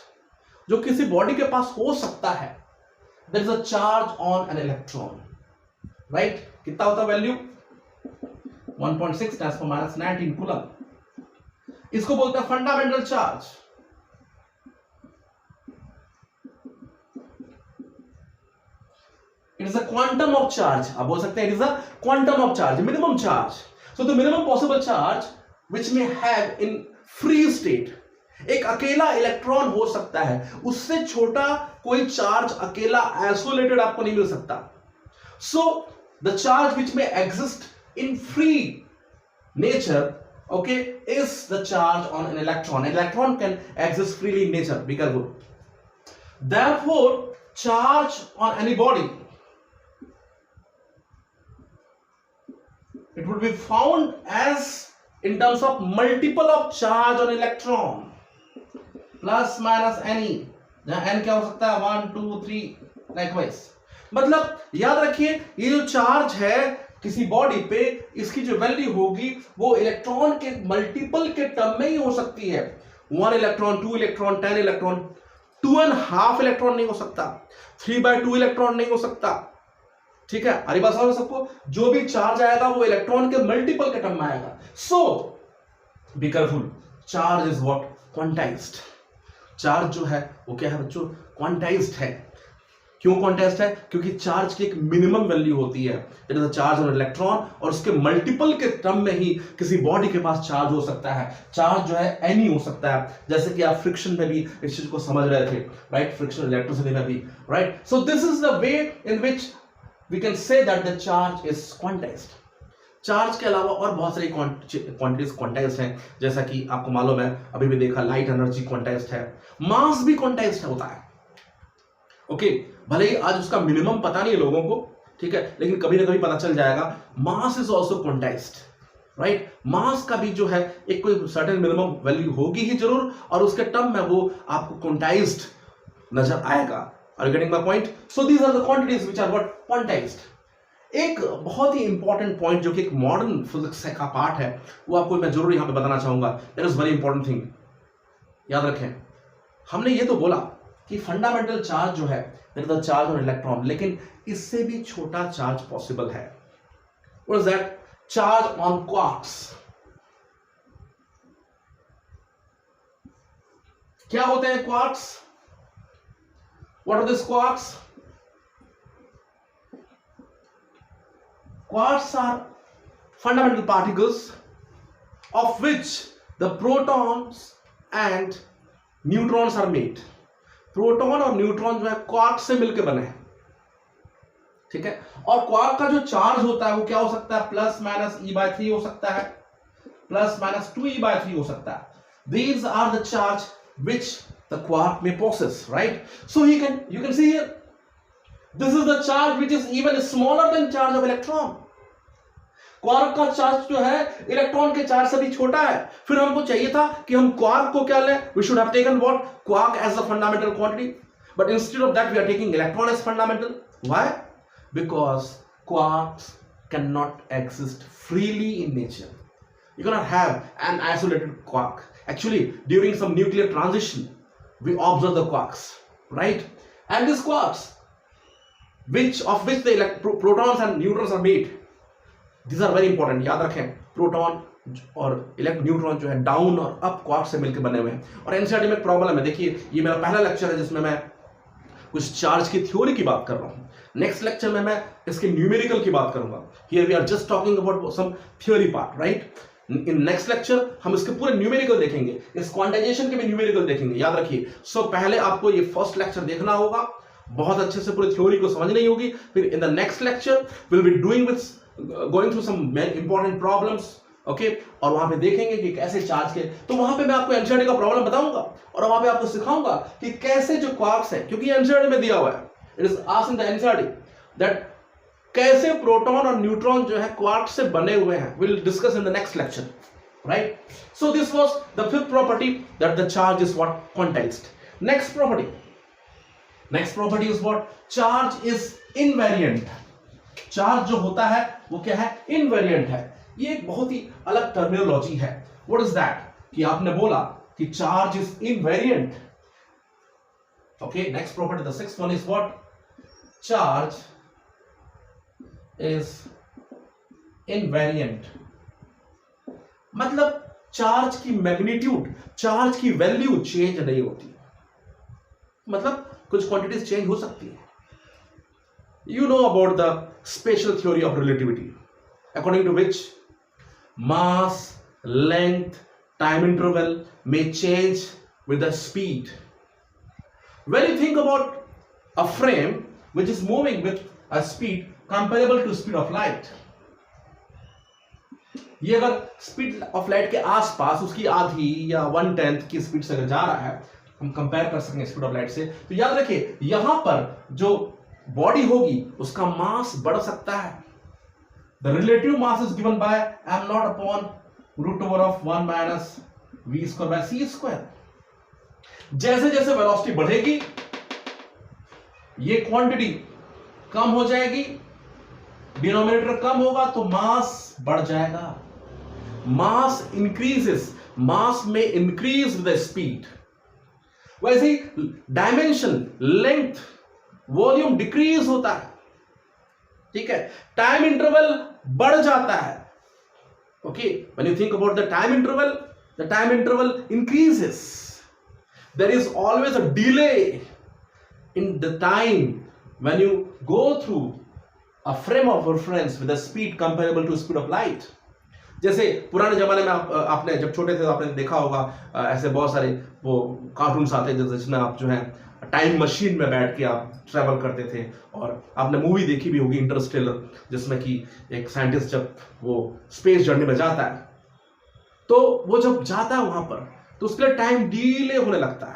जो किसी बॉडी के पास हो सकता है, that is a charge on an electron, right? कितना होता वैल्यू? 1.6 10 to minus 19 coulomb. इसको बोलते हैं fundamental charge. It is a quantum of charge. आप बोल सकते हैं it is a quantum of charge, minimum charge. So the minimum possible charge which may have in free state. एक अकेला इलेक्ट्रॉन हो सकता है, उससे छोटा कोई चार्ज अकेला आइसोलेटेड आपको नहीं मिल सकता। So the charge which may exist in free nature, okay, is the charge on an electron. An electron can exist freely in nature. Be careful. Therefore, charge on any body it would be found as in terms of multiple of charge on electron plus minus any, जहां n क्या हो सकता है 1 2 3 लाइकवाइज। मतलब याद रखिए ये जो चार्ज है किसी बॉडी पे, इसकी जो वैल्यू होगी वो इलेक्ट्रॉन के मल्टीपल के टर्म में ही हो सकती है। 1 इलेक्ट्रॉन 2 इलेक्ट्रॉन 10 इलेक्ट्रॉन, 2.5 इलेक्ट्रॉन नहीं हो सकता, 3/2 इलेक्ट्रॉन नहीं हो सकता। ठीक है, अरे बात समझ सबको, जो भी चार्ज आएगा वो इलेक्ट्रॉन के मल्टीपल के टर्म में आएगा। So be careful, charge is what quantized. Charge जो है वो क्या है बच्चों, क्वांटाइज्ड है। क्यों क्वांटाइज्ड है? क्योंकि चार्ज की एक मिनिमम वैल्यू होती है, that is the charge on electron, और उसके मल्टीपल के टर्म में ही किसी बॉडी के पास चार्ज हो सकता है। चार्ज जो है एनी हो सकता है, जैसे कि आप फ्रिक्शन में भी इस चीज को समझ रहे थे, राइट? फ्रिक्शन इलेक्ट्रिसिटी में भी, right? So this is the way in which we can say that the charge is quantized. Charge के अलावा और बहुत सारी क्वांटिटीज क्वांटाइज्ड हैं, जैसा कि आपको मालूम है, अभी भी देखा, लाइट एनर्जी क्वांटाइज्ड है, मास भी क्वांटाइज्ड होता है। ओके, भले ही आज उसका मिनिमम पता नहीं है लोगों को, ठीक है, लेकिन कभी ना कभी पता चल जाएगा। Mass is also quantized, right? Mass का भी जो है एक कोई सर्टेन मिनिमम वैल्यू होगी ही जरूर, और उसके टर्म में वो आपको क्वांटाइज्ड नजर आएगा। Are you getting my point? So these are the quantities which are what quantized. एक बहुत ही इंपॉर्टेंट पॉइंट जो कि एक मॉडर्न फिजिक्स का पार्ट है, वो आपको मैं जरूर यहां पे बताना चाहूंगा। That is very important thing. याद रखें, हमने ये तो बोला कि फंडामेंटल चार्ज जो है that is the charge on electron, लेकिन इससे भी छोटा चार्ज पॉसिबल है। What is that? Charge on quarks. क्या होते हैं quarks? What are this quarks? Quarks are fundamental particles of which the protons and neutrons are made. Proton और न्यूट्रॉन जो है क्वार्क से मिलकर बने हैं, ठीक है? और क्वार्क का जो चार्ज होता है वो क्या हो सकता है? प्लस माइनस E/3 हो सकता है, प्लस माइनस 2E/3 हो सकता है। These are the charge which the quark may possess, right? So you can see here, this is the charge which is even smaller than charge of electron. Quark का चार्ज जो है इलेक्ट्रॉन के चार्ज से भी छोटा है। फिर हमको चाहिए था कि हम क्वार्क को क्या लें? We should have taken what? Quark as a fundamental quantity, but instead of that we are taking electron as fundamental. Why? Because quarks can not exist freely in nature. You cannot have an isolated quark. Actually, during some nuclear transition, we observe the quarks, right? And these quarks, of which the protons and neutrons are made, these are very important. याद रखें, प्रोटॉन और न्यूट्रॉन जो है डाउन और अप क्वार्क से मिलकर बने हुए हैं। और एनसीईआरटी में एक प्रॉब्लम है, देखिए ये मेरा पहला लेक्चर है जिसमें मैं कुछ चार्ज की थ्योरी की बात कर रहा हूं। नेक्स्ट लेक्चर में मैं इसके न्यूमेरिकल की बात करूंगा। Here we are just talking about some theory part, right? In next lecture हम इसके पूरे न्यूमेरिकल देखेंगे, इस क्वांटाइजेशन के भी न्यूमेरिकल देखेंगे, याद रखिए। सो पहले आपको ये फर्स्ट लेक्चर देखना होगा, बहुत अच्छे से पूरी थ्योरी को समझनी होगी। फिर in the next lecture will be doing with going through some important problems, okay? और वहां पे देखेंगे कि कैसे चार्ज के, तो वहां पे मैं आपको एनसीईआरटी का प्रॉब्लम बताऊंगा और वहां पे आपको सिखाऊंगा कि कैसे जो क्वार्क्स है, क्योंकि एनसीईआरटी में दिया हुआ है, it is asked in the NCERT that कैसे प्रोटॉन और न्यूट्रॉन जो है क्वार्क से बने हुए हैं। Will discuss in the next lecture, right? So this was the fifth property, that the charge is what? Quantized. Next property is what? Charge is invariant. Charge जो होता है वो क्या है? इनवेरिएंट है। ये एक बहुत ही अलग टर्मिनोलॉजी है। What is that? कि आपने बोला कि charge is invariant, okay? Next property, the sixth one is what? Charge is invariant. मतलब चार्ज की मैग्नीट्यूड, चार्ज की वैल्यू चेंज नहीं होती, मतलब कुछ क्वांटिटीज चेंज हो सकती है। You know about the special theory of relativity, according to which mass, length, time interval may change with the speed. When you think about a frame which is moving with a speed comparable to speed of light, ये अगर स्पीड ऑफ लाइट के आसपास उसकी आधी या 1/10 की स्पीड से अगर जा रहा है, हम कंपेयर कर सकेंगे स्पीड ऑफ लाइट से, तो याद रखिए यहां पर जो बॉडी होगी उसका मास बढ़ सकता है, The relative mass is given by m naught upon root over of 1 minus v square by c square. जैसे जैसे वेलोसिटी बढ़ेगी ये क्वांटिटी कम हो जाएगी, डिनोमिनेटर कम होगा तो मास बढ़ जाएगा. मास इंक्रीजेस, मास में इंक्रीज विद द स्पीड. वैसे ही डायमेंशन, लेंथ, वॉल्यूम डिक्रीज होता है. ठीक है, टाइम इंटरवल बढ़ जाता है. Okay, when you think about the time interval increases. There is always a delay in the time when you go through a frame of reference with a speed comparable to speed of light. जैसे पुराने जमाने में आपने जब छोटे थे तो आपने देखा होगा ऐसे बहुत सारे वो कार्टून्स आते थे जिसमें आप जो है टाइम मशीन में बैठ के आप ट्रैवल करते थे. और आपने मूवी देखी भी होगी इंटरस्टेलर, जिसमें कि एक साइंटिस्ट जब वो स्पेस जर्नी में जाता है तो वो जब जाता है वहां पर तो उसके लिए टाइम डीले होने लगता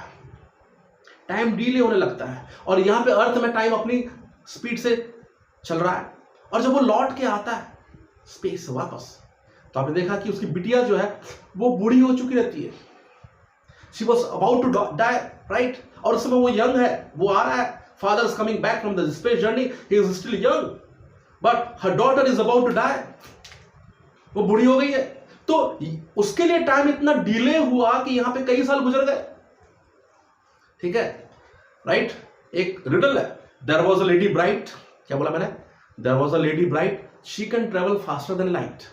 है. और यहां पे अर्थ में टाइम अपनी स्पीड से चल रहा है. और जब वो लौट के आता है स्पेस से वापस तो आपने देखा कि उसकी बिटिया जो है वो बूढ़ी हो चुकी रहती है. She was about to die, right. और उस समय वो यंग है, वो आ रहा है, father is coming back from the space journey, he is still young, but her daughter is about to die. वो बूढ़ी हो गई है तो उसके लिए टाइम इतना डिले हुआ कि यहां पे कई साल गुजर गए. ठीक है, राइट. एक रिडल है. There was a lady bright, क्या बोला मैंने? There was a lady bright, she can travel faster than light.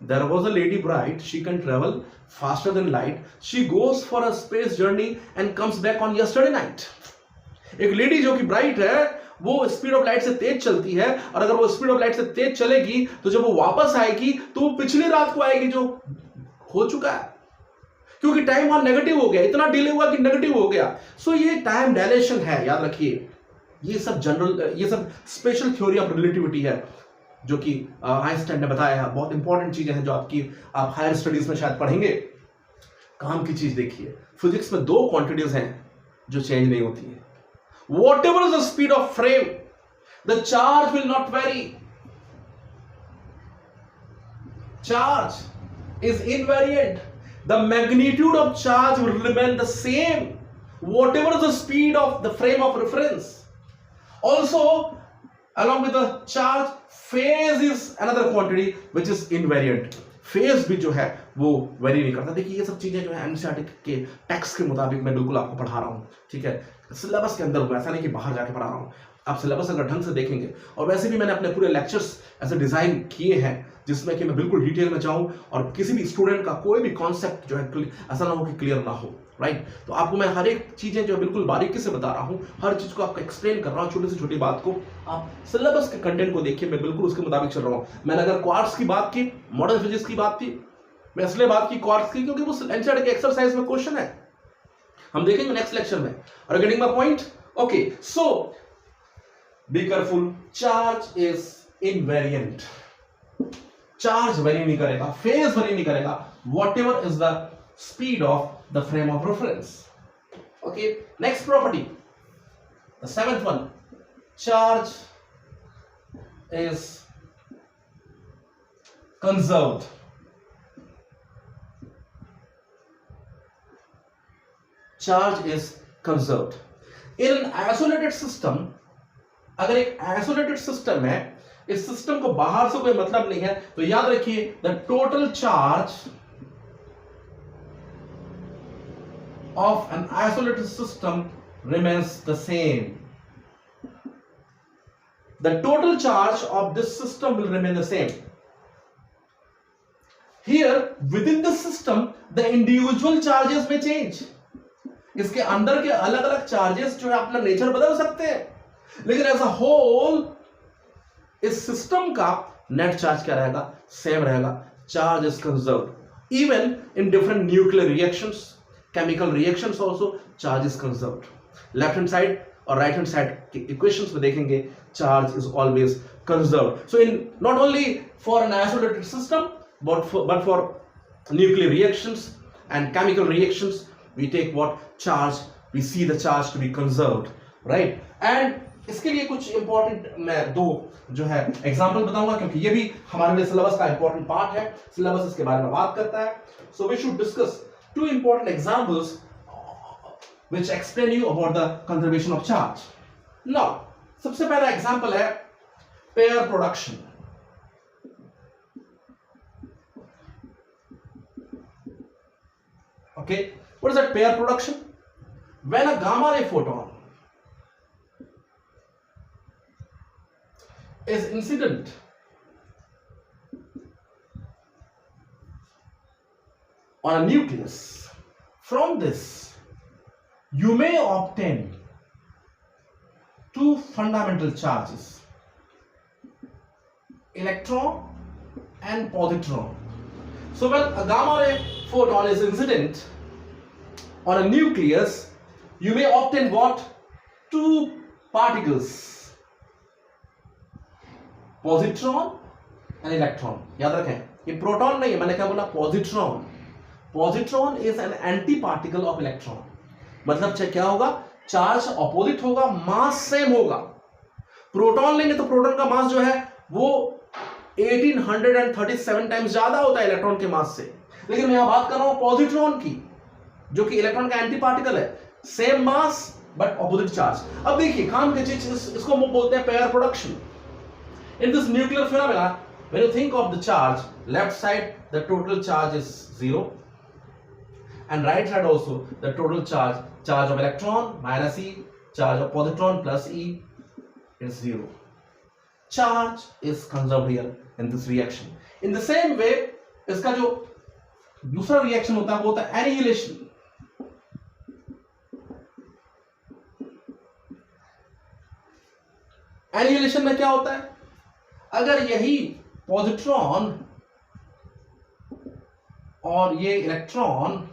There was a lady bright, she can travel faster than light. She goes for a space journey and comes back on yesterday night. एक लेडी जो कि ब्राइट है वो स्पीड ऑफ लाइट से तेज चलती है, और अगर वो स्पीड ऑफ लाइट से तेज चलेगी तो जब वो वापस आएगी तो वो पिछली रात को आएगी जो हो चुका है, क्योंकि टाइम वहां नेगेटिव हो गया, इतना डिले हुआ कि नेगेटिव हो गया. सो ये टाइम डायलेशन है, याद रखिए. ये सब स्पेशल थ्योरी ऑफ रिलेटिविटी है जो कि आइंस्टाइन ने बताया है. बहुत इंपॉर्टेंट चीजें हैं जो आप हायर स्टडीज में शायद पढ़ेंगे. काम की चीज देखिए, फिजिक्स में दो क्वांटिटीज हैं जो चेंज नहीं होती है. What ever is the speed of frame, the charge will not very. Charge is invariant. The magnitude of charge will remain the same what ever is the speed of the frame of reference. Also along with the charge, phase is another quantity which is invariant. phase भी जो है वो वेरी नहीं करता. देखिए ये सब चीजें जो है एनसीईआरटी के टेक्स्ट के मुताबिक मैं बिल्कुल आपको पढ़ा रहा हूँ. ठीक है, सिलेबस के अंदर हूँ, ऐसा नहीं कि बाहर जाके पढ़ा रहा हूँ. आप सिलेबस अगर ढंग से देखेंगे, और वैसे भी मैंने अपने पूरे लेक्चर्स ऐसे डिजाइन किए हैं जिसमें कि मैं बिल्कुल डिटेल में जाऊं और किसी भी स्टूडेंट का कोई भी कॉन्सेप्ट जो है ऐसा ना हो कि क्लियर ना हो. राइट. तो आपको मैं हर एक चीजें जो बिल्कुल बारीकी से बता रहा हूं, हर चीज को आपको एक्सप्लेन कर रहा हूं, छोटी से छोटी बात को. आप सिलेबस के कंटेंट को देखिए, मैं बिल्कुल उसके मुताबिक चल रहा हूं. मैंने अगर क्वार्ट्स की बात की, मॉडर्न फिजिक्स की बात की, मैं इसलिए बात की क्वार्ट्स की क्योंकि वो एनसीईआरटी के एक्सरसाइज में क्वेश्चन है, हम देखेंगे नेक्स्ट लेक्चर में. और getting my point? Okay, so be careful. Charge is invariant. Charge very नहीं करेगा, फेज वेरी नहीं करेगा, what ever is the speed of the frame of reference. Okay, next property, the seventh one, charge is conserved. Charge is conserved in an isolated system. अगर एक isolated system है, इस सिस्टम को बाहर से कोई मतलब नहीं है, तो याद रखिए the total charge of an isolated system remains the same. The total charge of this system will remain the same. Here within the system the individual charges may change. इसके अंदर के अलग अलग चार्जेस जो है अपना नेचर बदल सकते हैं, लेकिन एज अ होल इस सिस्टम का नेट चार्ज क्या रहेगा? सेम रहेगा. Charge is conserved even in different nuclear reactions, chemical reactions also charge is conserved. Left hand side और right hand side के equations में देखेंगे charge is always conserved. So in not only for an isolated system but for nuclear reactions and chemical reactions we take what? Charge. We see the charge to be conserved, right? And इसके लिए कुछ इंपॉर्टेंट मैं दो जो है एग्जांपल बताऊंगा, क्योंकि ये भी हमारे लिए सिलेबस का इंपॉर्टेंट पार्ट है, सिलेबस इसके बारे में बात करता है. So we should discuss two important examples which explain you about the conservation of charge. Now, सबसे पहला एग्जांपल है pair production. Okay, what is that pair production? When a gamma ray photon is incident on a nucleus, from this you may obtain two fundamental charges, electron and positron. So when a gamma ray photon is incident on a nucleus, you may obtain what? Two particles, positron and electron. याद रखें, ये प्रोटॉन नहीं है, मैंने क्या बोला? Positron. Positron is an anti particle of electron. मतलब क्या होगा? चार्ज अपोजिट होगा, मास सेम होगा. प्रोटॉन लेंगे तो प्रोटॉन का मास जो है वो 1837 टाइम्स ज्यादा होता है इलेक्ट्रॉन के मास से. लेकिन मैं यहां बात कर रहा हूं पॉजिट्रॉन की, जो कि इलेक्ट्रॉन का एंटी पार्टिकल है, same mass but opposite charge. अब देखिए काम की चीज, इसको हम बोलते हैं pair production. In this nuclear phenomena, when you think of the charge, left side the total charge is 0, and right side also the total charge of electron minus E, charge of positron plus E is 0. Charge is conserved here in this reaction. In the same way, इसका जो दूसरा रिएक्शन होता है वो होता है annihilation. annihilation में क्या होता है? अगर यही पॉजिट्रॉन और ये इलेक्ट्रॉन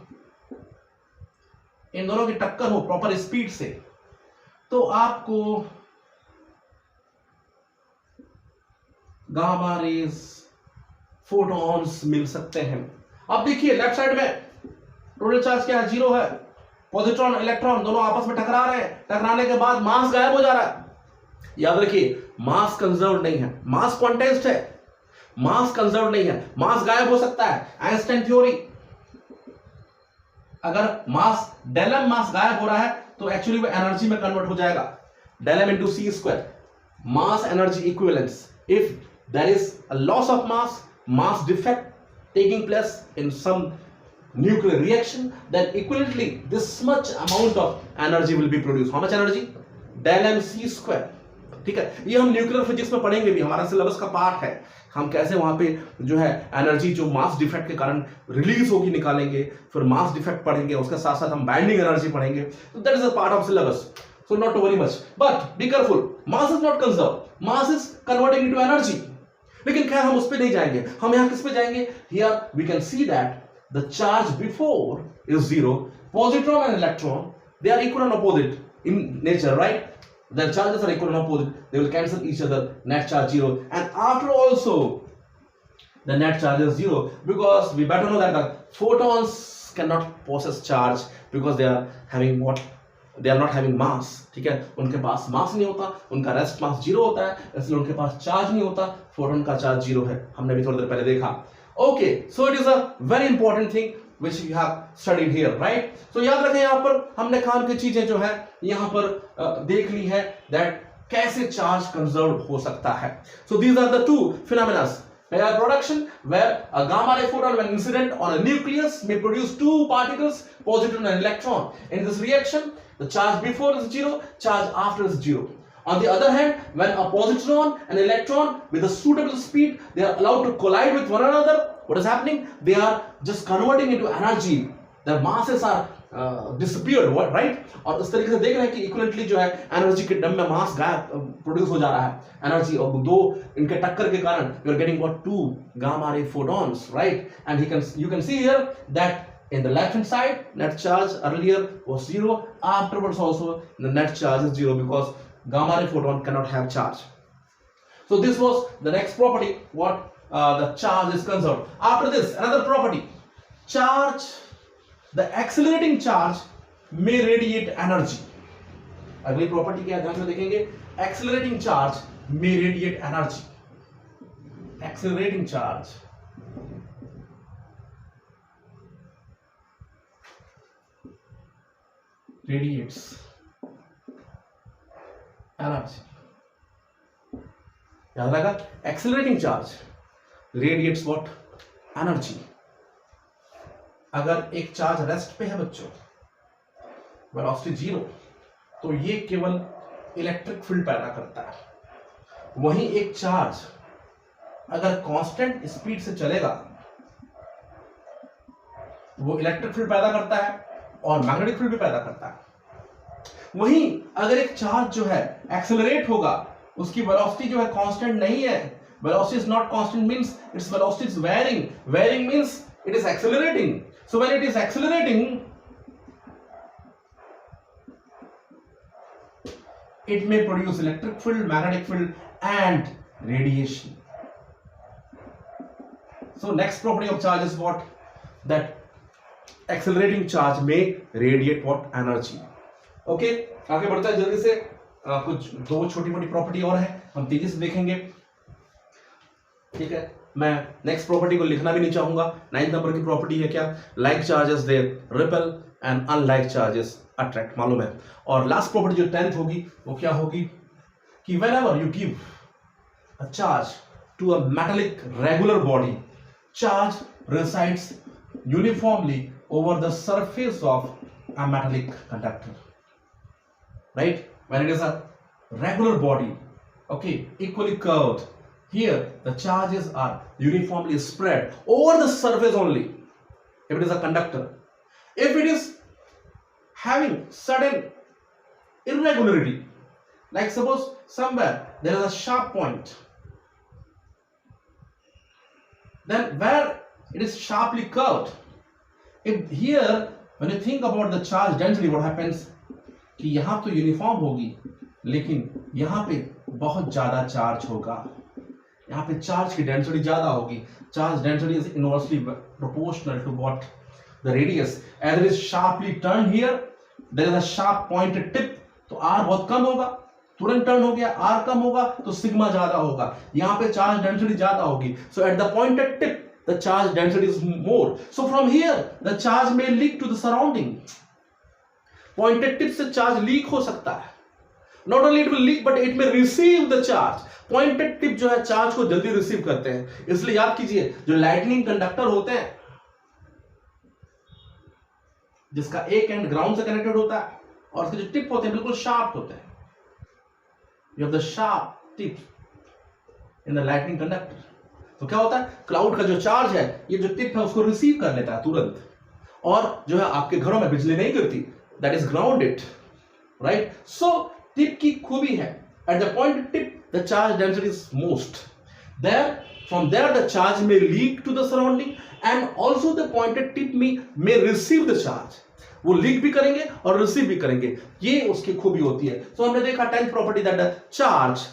इन दोनों की टक्कर हो प्रॉपर स्पीड से, तो आपको गामा रेज फोटॉन्स मिल सकते हैं. अब देखिए लेफ्ट साइड में टोटल चार्ज क्या है? 0 है. पॉजिट्रॉन इलेक्ट्रॉन दोनों आपस में टकरा रहे हैं, टकराने के बाद मास गायब हो जा रहा है. याद रखिए, मास कंजर्व नहीं है, मास क्वांटाइज्ड है, मास कंजर्व नहीं है, मास गायब हो सकता है. आइंस्टाइन थ्योरी, अगर मास डेलम मास गायब हो रहा है तो एक्चुअली वो एनर्जी में कन्वर्ट हो जाएगा. Del m into c squared, mass energy equivalence. If there is a loss of mass defect taking place in some nuclear reaction, then equivalently this much amount of energy will be produced. How much energy? Del m c square. ठीक है, ये हम न्यूक्लियर फिजिक्स में पढ़ेंगे भी, हमारा सिलेबस का पार्ट है. हम कैसे वहां पे जो है एनर्जी जो मास डिफेक्ट के कारण रिलीज होगी निकालेंगे, फिर मास डिफेक्ट पढ़ेंगे, उसके साथ साथ हम बाइंडिंग एनर्जी पढ़ेंगे. तो that is a part of syllabus, so not to worry much, but be careful. Mass is not conserve, mass is converting into energy. लेकिन खैर हम उस पे नहीं जाएंगे, हम यहां किस पे जाएंगे? Here we can see that the charge before is 0. positron and electron, they are equal and opposite in nature, right? Their charges are equal and opposite, they will cancel each other, net charge 0. And after also the net charge is 0, because we better know that the photons cannot possess charge because they are having what? They are not having mass. ठीक है, उनके पास मास नहीं होता, उनका रेस्ट मास 0 होता है, इसलिए उनके पास चार्ज नहीं होता. फोटोन का चार्ज 0 है, हमने भी थोड़ी देर पहले देखा. Okay, so it is a very important thing which you have studied here, right? So याद रखें, यहां पर हमने काम की चीजें जो है यहां पर देख ली है, that कैसे चार्ज कंजर्व हो सकता है. So these are the two phenomena. Pair production, where a gamma ray photon when incident on a nucleus may produce two particles, positron and electron. In this reaction, the charge before is 0, charge after is 0. On the other hand, when a positron and electron with a suitable speed, they are allowed to collide with one another, what is happening? They are just converting into energy. Their masses are disappeared, right? और इस तरीके से देख रहे हैं कि इक्विवेलेंटली जो है एनर्जी के टर्म में मास गायब प्रोड्यूस हो जा रहा है. एनर्जी और दो इनके टक्कर के कारण you are getting what? 2 gamma ray photons, right? And you can see here that in the left hand side, net charge earlier was 0. Afterwards also the net charge is 0 because gamma ray photon cannot have charge. So this was the next property, what the charge is conserved. After this, another property, charge, the accelerating charge may radiate energy. अगली प्रॉपर्टी क्या ध्यान से देखेंगे, एक्सेलरेटिंग चार्ज में radiate energy, accelerating charge radiates energy, याद लगा, accelerating charge radiates what, energy. अगर एक चार्ज रेस्ट पे है बच्चों, वेलोसिटी 0, तो ये केवल इलेक्ट्रिक फील्ड पैदा करता है। वहीं एक चार्ज अगर कांस्टेंट स्पीड से चलेगा, वो इलेक्ट्रिक फील्ड पैदा करता है और मैग्नेटिक फील्ड भी पैदा करता है। वहीं अगर एक चार्ज जो है एक्सेलरेट होगा, उसकी वेलोसिटी जो है कांस्टेंट नहीं है, velocity is not constant means its velocity is varying, varying means it is accelerating. So when it is accelerating, it may produce electric field, magnetic field and radiation. So next property of charge is what, that accelerating charge may radiate what, energy. Okay, आगे बढ़ता है जल्दी से, कुछ दो छोटी मोटी प्रॉपर्टी और है, हम तेजी से देखेंगे। ठीक है, मैं नेक्स्ट प्रॉपर्टी को लिखना भी नहीं चाहूंगा। 9 नंबर की प्रॉपर्टी है क्या, like charges they repel and unlike charges attract, मालूम है। और लास्ट प्रॉपर्टी जो 10th होगी वो क्या होगी कि whenever you give a charge to a metallic regular body, charge resides uniformly over the surface of a metallic conductor, right? When it is a regular body, okay, equally curved, here the charges are uniformly spread over the surface only if it is a conductor. If it is having certain irregularity, like suppose somewhere there is a sharp point, then where it is sharply curved, if here when you think about the charge density, what happens कि यहां तो यूनिफॉर्म होगी, लेकिन यहां पे बहुत ज्यादा चार्ज होगा, यहां पे चार्ज की डेंसिटी ज्यादा होगी। Charge density is inversely proportional to what, the radius. As it is sharply turned here, there is a sharp pointed tip, तो R बहुत कम होगा, तुरंत टर्न हो गया, R कम होगा तो सिग्मा ज्यादा होगा, यहाँ पे चार्ज डेंसिटी ज्यादा होगी। So at the pointed tip, the charge density is more. So from here, the charge may leak to the surrounding. Pointed tip से चार्ज लीक हो सकता है। Not only it will leak, but it may receive the charge. Pointed tip जो है चार्ज को जल्दी रिसीव करते हैं, इसलिए याद कीजिए जो लाइटनिंग कंडक्टर होते हैं, जिसका एक एंड ग्राउंड से कनेक्टेड होता है और उसके जो टिप होते हैं बिल्कुल शार्प होते हैं, you have the sharp tip in the lightning conductor. तो क्या होता है, क्लाउड का जो चार्ज है, ये जो टिप है उसको रिसीव कर लेता है तुरंत, और जो है आपके घरों में बिजली नहीं गिरती, that is grounded, right. So tip की खूबी है, at the point tip the charge density is most, there from there the charge may leak to the surrounding and also the pointed tip may receive the charge. वो लीक भी करेंगे और रिसीव भी करेंगे, ये उसकी खूबी होती है। तो हमने देखा 10th property that the charge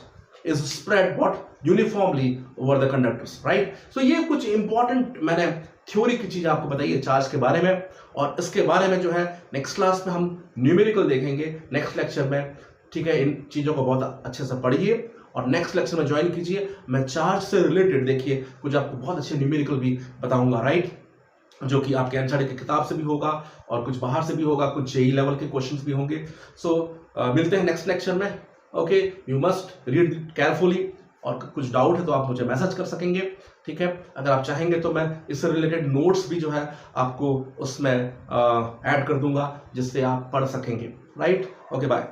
is spread what uniformly over the conductors, right. So ये कुछ इंपॉर्टेंट मैंने थ्योरी की चीज आपको बताई है चार्ज के बारे में, और इसके बारे में जो है नेक्स्ट क्लास में हम न्यूमेरिकल देखेंगे नेक्स्ट लेक्चर में। ठीक है, इन चीजों को बहुत अच्छे से पढ़िए और नेक्स्ट लेक्चर में ज्वाइन कीजिए। मैं चार्ज से रिलेटेड देखिए कुछ आपको बहुत अच्छे न्यूमेरिकल भी बताऊंगा, राइट, जो कि आपके एनसीईआरटी की किताब से भी होगा और कुछ बाहर से भी होगा, कुछ जेई लेवल के क्वेश्चंस भी होंगे। सो मिलते हैं नेक्स्ट लेक्चर में। Okay, you must read carefully, और कुछ डाउट है तो आप मुझे मैसेज कर सकेंगे। ठीक है, अगर आप चाहेंगे तो मैं इससे रिलेटेड नोट्स भी जो है आपको उसमें ऐड कर दूंगा जिससे आप पढ़ सकेंगे, राइट। Okay, bye.